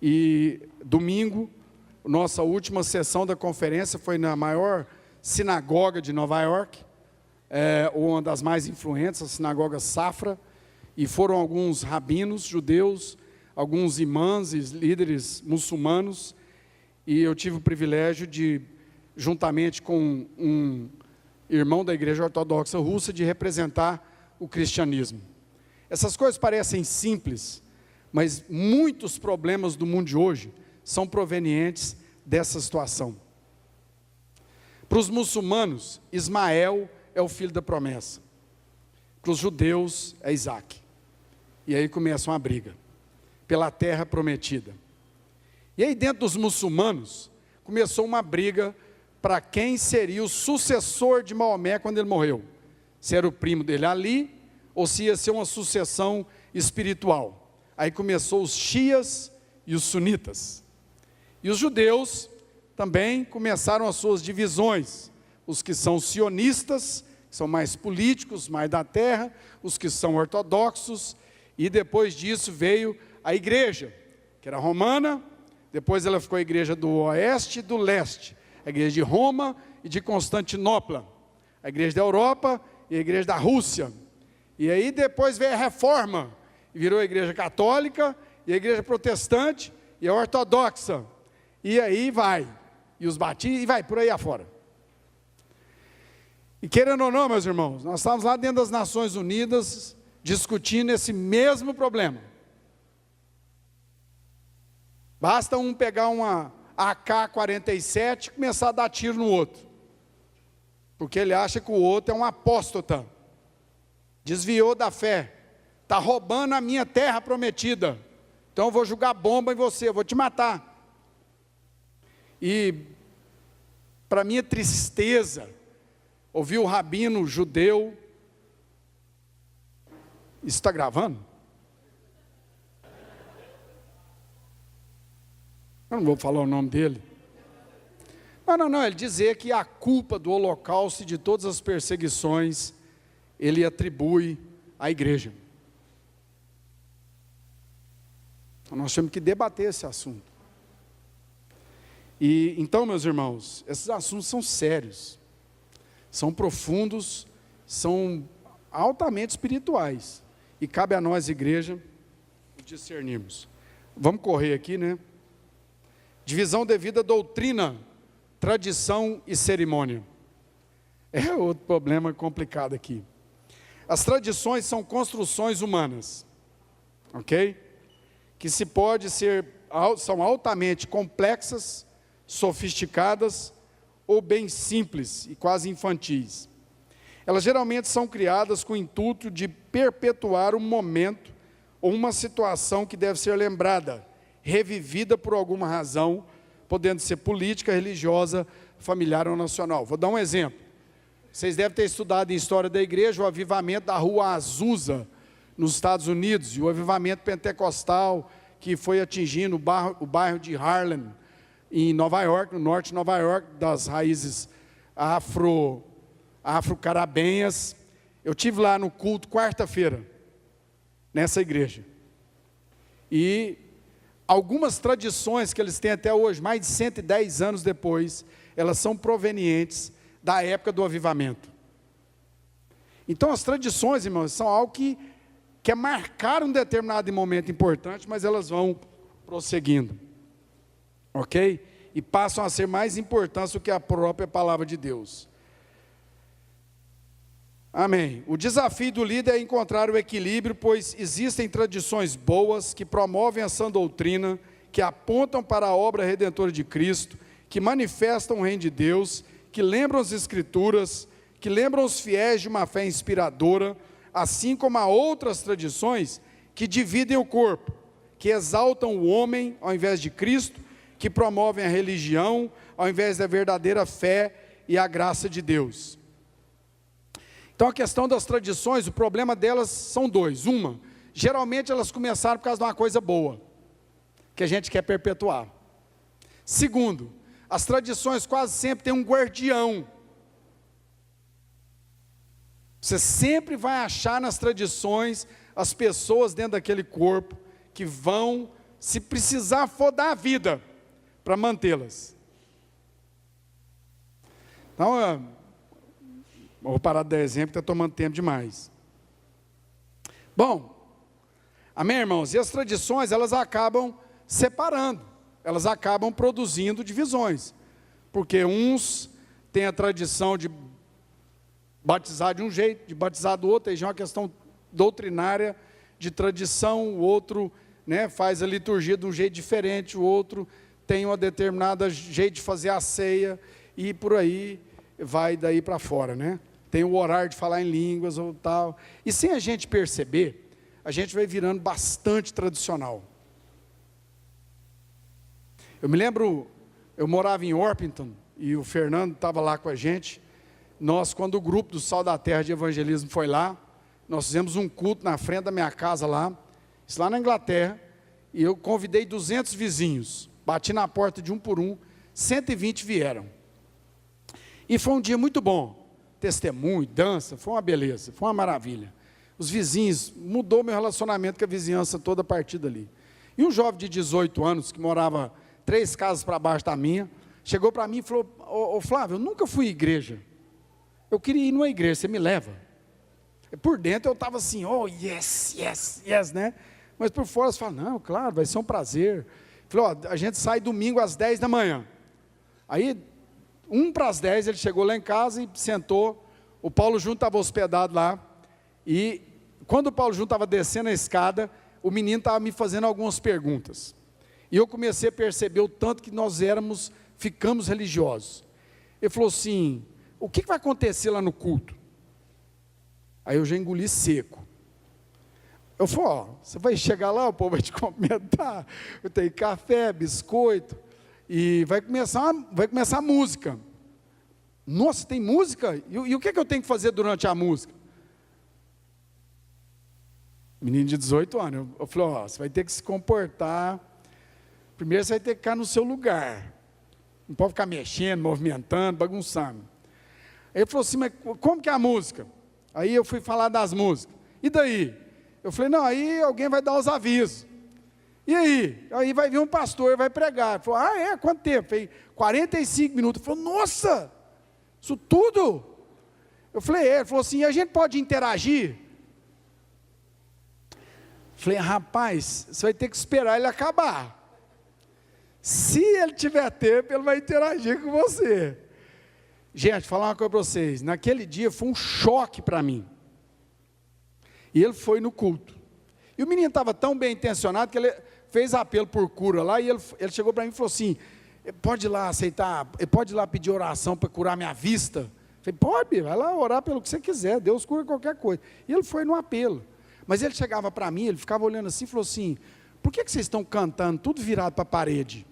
e domingo, nossa última sessão da conferência foi na maior sinagoga de Nova York, uma das mais influentes, a sinagoga Safra, e foram alguns rabinos judeus, alguns imãs e líderes muçulmanos, e eu tive o privilégio de, juntamente com um irmão da Igreja Ortodoxa Russa, de representar o cristianismo. Essas coisas parecem simples, mas muitos problemas do mundo de hoje são provenientes dessa situação. Para os muçulmanos, Ismael é o filho da promessa. Para os judeus, é Isaac. E aí começa uma briga pela terra prometida. E aí dentro dos muçulmanos, começou uma briga para quem seria o sucessor de Maomé quando ele morreu. Se era o primo dele Ali, ou se ia ser uma sucessão espiritual. Aí começou os xias e os sunitas. E os judeus também começaram as suas divisões. Os que são sionistas, que são mais políticos, mais da terra, os que são ortodoxos, e depois disso veio a igreja, que era romana, depois ela ficou a igreja do oeste e do leste, a igreja de Roma e de Constantinopla, a igreja da Europa e a igreja da Rússia. E aí depois veio a reforma, e virou a igreja católica, e a igreja protestante, e a ortodoxa, e aí vai, e os batistas, e vai por aí afora. E querendo ou não, meus irmãos, nós estávamos lá dentro das Nações Unidas, discutindo esse mesmo problema. Basta um pegar uma AK-47 e começar a dar tiro no outro, porque ele acha que o outro é um apóstata, desviou da fé, está roubando a minha terra prometida, então eu vou jogar bomba em você, eu vou te matar. E, para minha tristeza, ouvi o rabino judeu, isso está gravando? Eu não vou falar o nome dele. Não, ele dizer que a culpa do holocausto e de todas as perseguições, ele atribui à igreja. Nós temos que debater esse assunto. E então, meus irmãos, esses assuntos são sérios, são profundos, são altamente espirituais. E cabe a nós, igreja, discernirmos. Vamos correr aqui, né? Divisão devido à doutrina, tradição e cerimônia. É outro problema complicado aqui. As tradições são construções humanas, ok? Que são altamente complexas, sofisticadas ou bem simples e quase infantis. Elas geralmente são criadas com o intuito de perpetuar um momento ou uma situação que deve ser lembrada, revivida por alguma razão, podendo ser política, religiosa, familiar ou nacional. Vou dar um exemplo. Vocês devem ter estudado em História da Igreja o avivamento da Rua Azusa, nos Estados Unidos, e o avivamento pentecostal que foi atingindo o bairro de Harlem, em Nova York, no norte de Nova York, das raízes afro-carabenhas. Eu estive lá no culto quarta-feira, nessa igreja. E algumas tradições que eles têm até hoje, mais de 110 anos depois, elas são provenientes da época do avivamento. Então as tradições, irmãos, são algo que quer marcar um determinado momento importante, mas elas vão prosseguindo. Ok? E passam a ser mais importantes do que a própria palavra de Deus. Amém. O desafio do líder é encontrar o equilíbrio, pois existem tradições boas que promovem a sã doutrina, que apontam para a obra redentora de Cristo, que manifestam o reino de Deus, que lembram as Escrituras, que lembram os fiéis de uma fé inspiradora, assim como há outras tradições que dividem o corpo, que exaltam o homem ao invés de Cristo, que promovem a religião ao invés da verdadeira fé e a graça de Deus. Então a questão das tradições, o problema delas são dois. Uma, geralmente elas começaram por causa de uma coisa boa, que a gente quer perpetuar. Segundo, as tradições quase sempre têm um guardião. Você sempre vai achar nas tradições as pessoas dentro daquele corpo que vão, se precisar, for dar a vida para mantê-las. Então, vou parar de dar exemplo, que está tomando tempo demais. Bom, amém, irmãos? E as tradições, elas acabam separando, elas acabam produzindo divisões, porque uns têm a tradição de batizar de um jeito, de batizar do outro, aí já é uma questão doutrinária, de tradição, o outro, né, faz a liturgia de um jeito diferente, o outro tem uma determinada jeito de fazer a ceia, e por aí vai daí para fora, né? Tem o horário de falar em línguas ou tal, e sem a gente perceber, a gente vai virando bastante tradicional. Eu me lembro, eu morava em Orpington, e o Fernando estava lá com a gente. Nós, quando o grupo do Sal da Terra de Evangelismo foi lá, nós fizemos um culto na frente da minha casa lá, isso lá na Inglaterra, e eu convidei 200 vizinhos, bati na porta de um por um, 120 vieram. E foi um dia muito bom, testemunho, dança, foi uma beleza, foi uma maravilha. Os vizinhos, mudou meu relacionamento com a vizinhança toda a partir dali. E um jovem de 18 anos, que morava 3 casas para baixo da minha, chegou para mim e falou: ô Flávio, eu nunca fui à igreja, eu queria ir numa igreja, você me leva? Por dentro eu estava assim, oh yes, yes, yes, né? Mas por fora você fala, não, claro, vai ser um prazer. Falei, ó, a gente sai domingo às 10 da manhã. Aí, 1 para as 10, ele chegou lá em casa e sentou. O Paulo Júnior estava hospedado lá. E quando o Paulo Júnior estava descendo a escada, o menino estava me fazendo algumas perguntas. E eu comecei a perceber o tanto que nós ficamos religiosos. Ele falou assim, o que vai acontecer lá no culto? Aí eu já engoli seco. Eu falei, ó, você vai chegar lá, o povo vai te cumprimentar, tem café, biscoito, e vai começar a música. Nossa, tem música? E o que eu tenho que fazer durante a música? Menino de 18 anos, eu falei, ó, você vai ter que se comportar, primeiro você vai ter que ficar no seu lugar, não pode ficar mexendo, movimentando, bagunçando. Aí ele falou assim, mas como que é a música? Aí eu fui falar das músicas, e daí? Eu falei, não, aí alguém vai dar os avisos. E aí? Aí vai vir um pastor, vai pregar. Ele falou, quanto tempo? Falei, 45 minutos. Ele falou, nossa, isso tudo? Eu falei, ele falou assim, a gente pode interagir? Falei, rapaz, você vai ter que esperar ele acabar. Se ele tiver tempo, ele vai interagir com você. Gente, falar uma coisa para vocês, naquele dia foi um choque para mim. E ele foi no culto. E o menino estava tão bem intencionado que ele fez apelo por cura lá, e ele chegou para mim e falou assim, pode ir lá aceitar, pode ir lá pedir oração para curar minha vista? Eu falei, pode, vai lá orar pelo que você quiser, Deus cura qualquer coisa. E ele foi no apelo. Mas ele chegava para mim, ele ficava olhando assim e falou assim, por que vocês estão cantando tudo virado para a parede?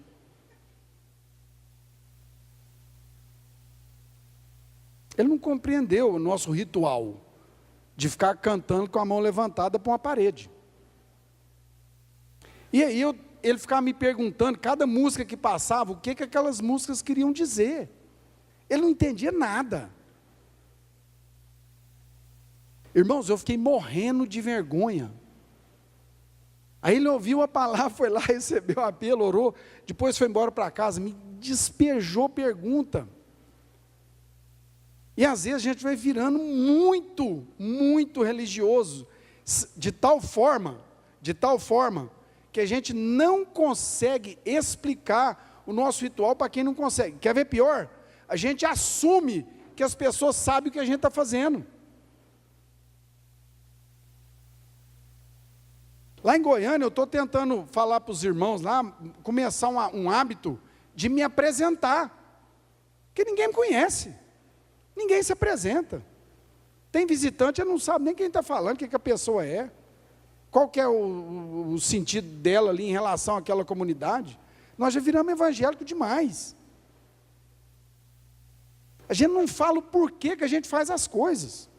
Ele não compreendeu o nosso ritual de ficar cantando com a mão levantada para uma parede. E aí ele ficava me perguntando, cada música que passava, o que aquelas músicas queriam dizer. Ele não entendia nada. Irmãos, eu fiquei morrendo de vergonha. Aí ele ouviu a palavra, foi lá, recebeu o apelo, orou, depois foi embora para casa, me despejou pergunta. E às vezes a gente vai virando muito, muito religioso, de tal forma, que a gente não consegue explicar o nosso ritual para quem não consegue. Quer ver pior? A gente assume que as pessoas sabem o que a gente está fazendo. Lá em Goiânia, eu estou tentando falar para os irmãos lá, começar um hábito de me apresentar, porque ninguém me conhece. Ninguém se apresenta. Tem visitante, ele não sabe nem quem está falando, o que a pessoa é. Qual que é o sentido dela ali em relação àquela comunidade. Nós já viramos evangélico demais. A gente não fala o porquê que a gente faz as coisas.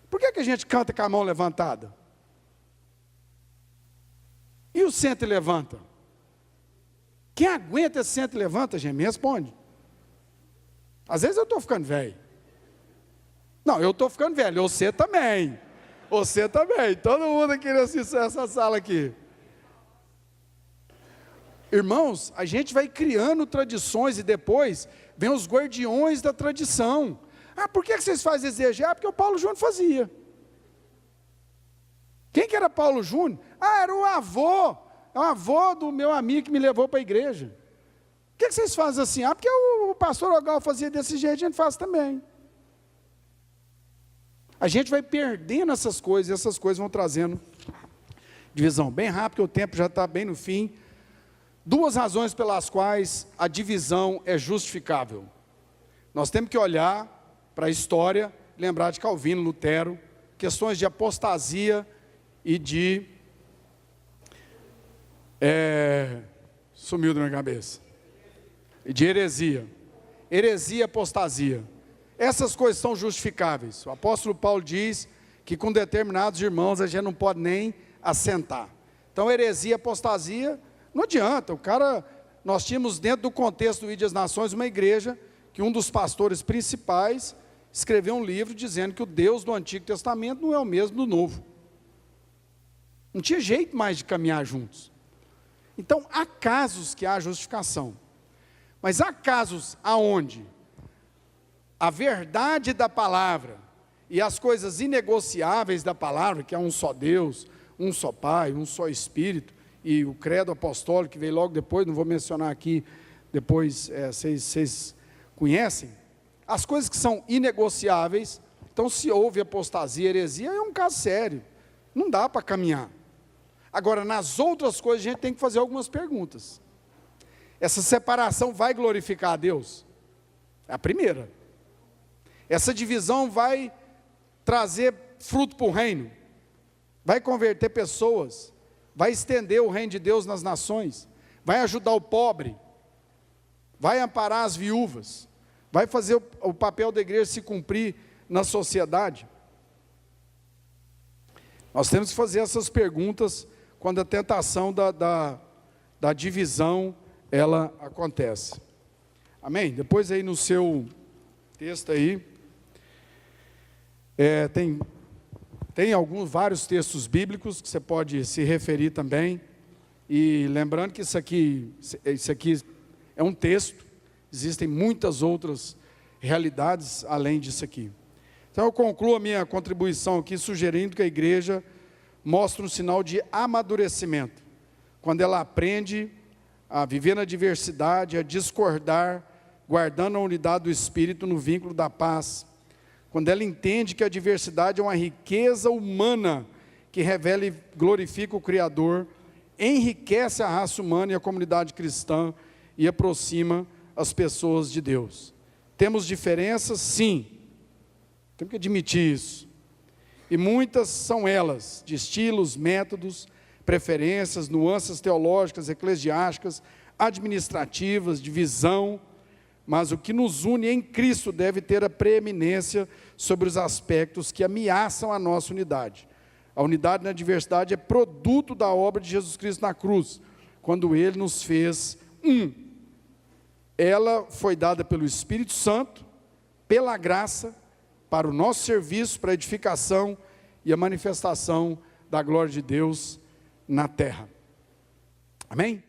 Por que a gente canta com a mão levantada? E o senta e levanta? Quem aguenta esse senta e levanta, gente? Me responde. Às vezes eu estou ficando velho. Não, eu estou ficando velho, você também. Você também. Todo mundo aqui nessa sala aqui. Irmãos, a gente vai criando tradições e depois vem os guardiões da tradição. Por que vocês fazem exegese? Porque o Paulo Júnior fazia. Quem que era Paulo Júnior? Era o avô do meu amigo que me levou para a igreja. Por que vocês fazem assim? Porque o pastor Ogal fazia desse jeito, a gente faz também. A gente vai perdendo essas coisas, e essas coisas vão trazendo divisão. Bem rápido, o tempo já está bem no fim. 2 razões pelas quais a divisão é justificável. Nós temos que olhar para a história, lembrar de Calvino, Lutero, questões de apostasia e de... sumiu da minha cabeça. De heresia. Heresia e apostasia. Essas coisas são justificáveis. O apóstolo Paulo diz que com determinados irmãos a gente não pode nem assentar. Então, heresia e apostasia, não adianta. Nós tínhamos dentro do contexto do Ide às Nações uma igreja que um dos pastores principais escreveu um livro dizendo que o Deus do Antigo Testamento não é o mesmo do Novo. Não tinha jeito mais de caminhar juntos. Então, há casos que há justificação. Mas há casos aonde a verdade da palavra e as coisas inegociáveis da palavra, que é um só Deus, um só Pai, um só Espírito, e o credo apostólico que veio logo depois, não vou mencionar aqui, depois vocês conhecem, as coisas que são inegociáveis. Então, se houve apostasia, heresia, é um caso sério, não dá para caminhar. Agora, nas outras coisas, a gente tem que fazer algumas perguntas. Essa separação vai glorificar a Deus? É a primeira. Essa divisão vai trazer fruto para o reino, vai converter pessoas, vai estender o reino de Deus nas nações, vai ajudar o pobre, vai amparar as viúvas, vai fazer o papel da igreja se cumprir na sociedade. Nós temos que fazer essas perguntas quando a tentação da divisão ela acontece. Amém? Depois aí no seu texto aí, tem vários textos bíblicos que você pode se referir também. E lembrando que isso aqui é um texto, existem muitas outras realidades além disso aqui. Então eu concluo a minha contribuição aqui sugerindo que a igreja mostre um sinal de amadurecimento, quando ela aprende a viver na diversidade, a discordar, guardando a unidade do Espírito no vínculo da paz, quando ela entende que a diversidade é uma riqueza humana que revela e glorifica o Criador, enriquece a raça humana e a comunidade cristã e aproxima as pessoas de Deus. Temos diferenças? Sim. Temos que admitir isso. E muitas são elas, de estilos, métodos, preferências, nuances teológicas, eclesiásticas, administrativas, de visão, mas o que nos une em Cristo deve ter a preeminência sobre os aspectos que ameaçam a nossa unidade. A unidade na diversidade é produto da obra de Jesus Cristo na cruz, quando Ele nos fez um. Ela foi dada pelo Espírito Santo, pela graça, para o nosso serviço, para a edificação e a manifestação da glória de Deus na terra. Amém?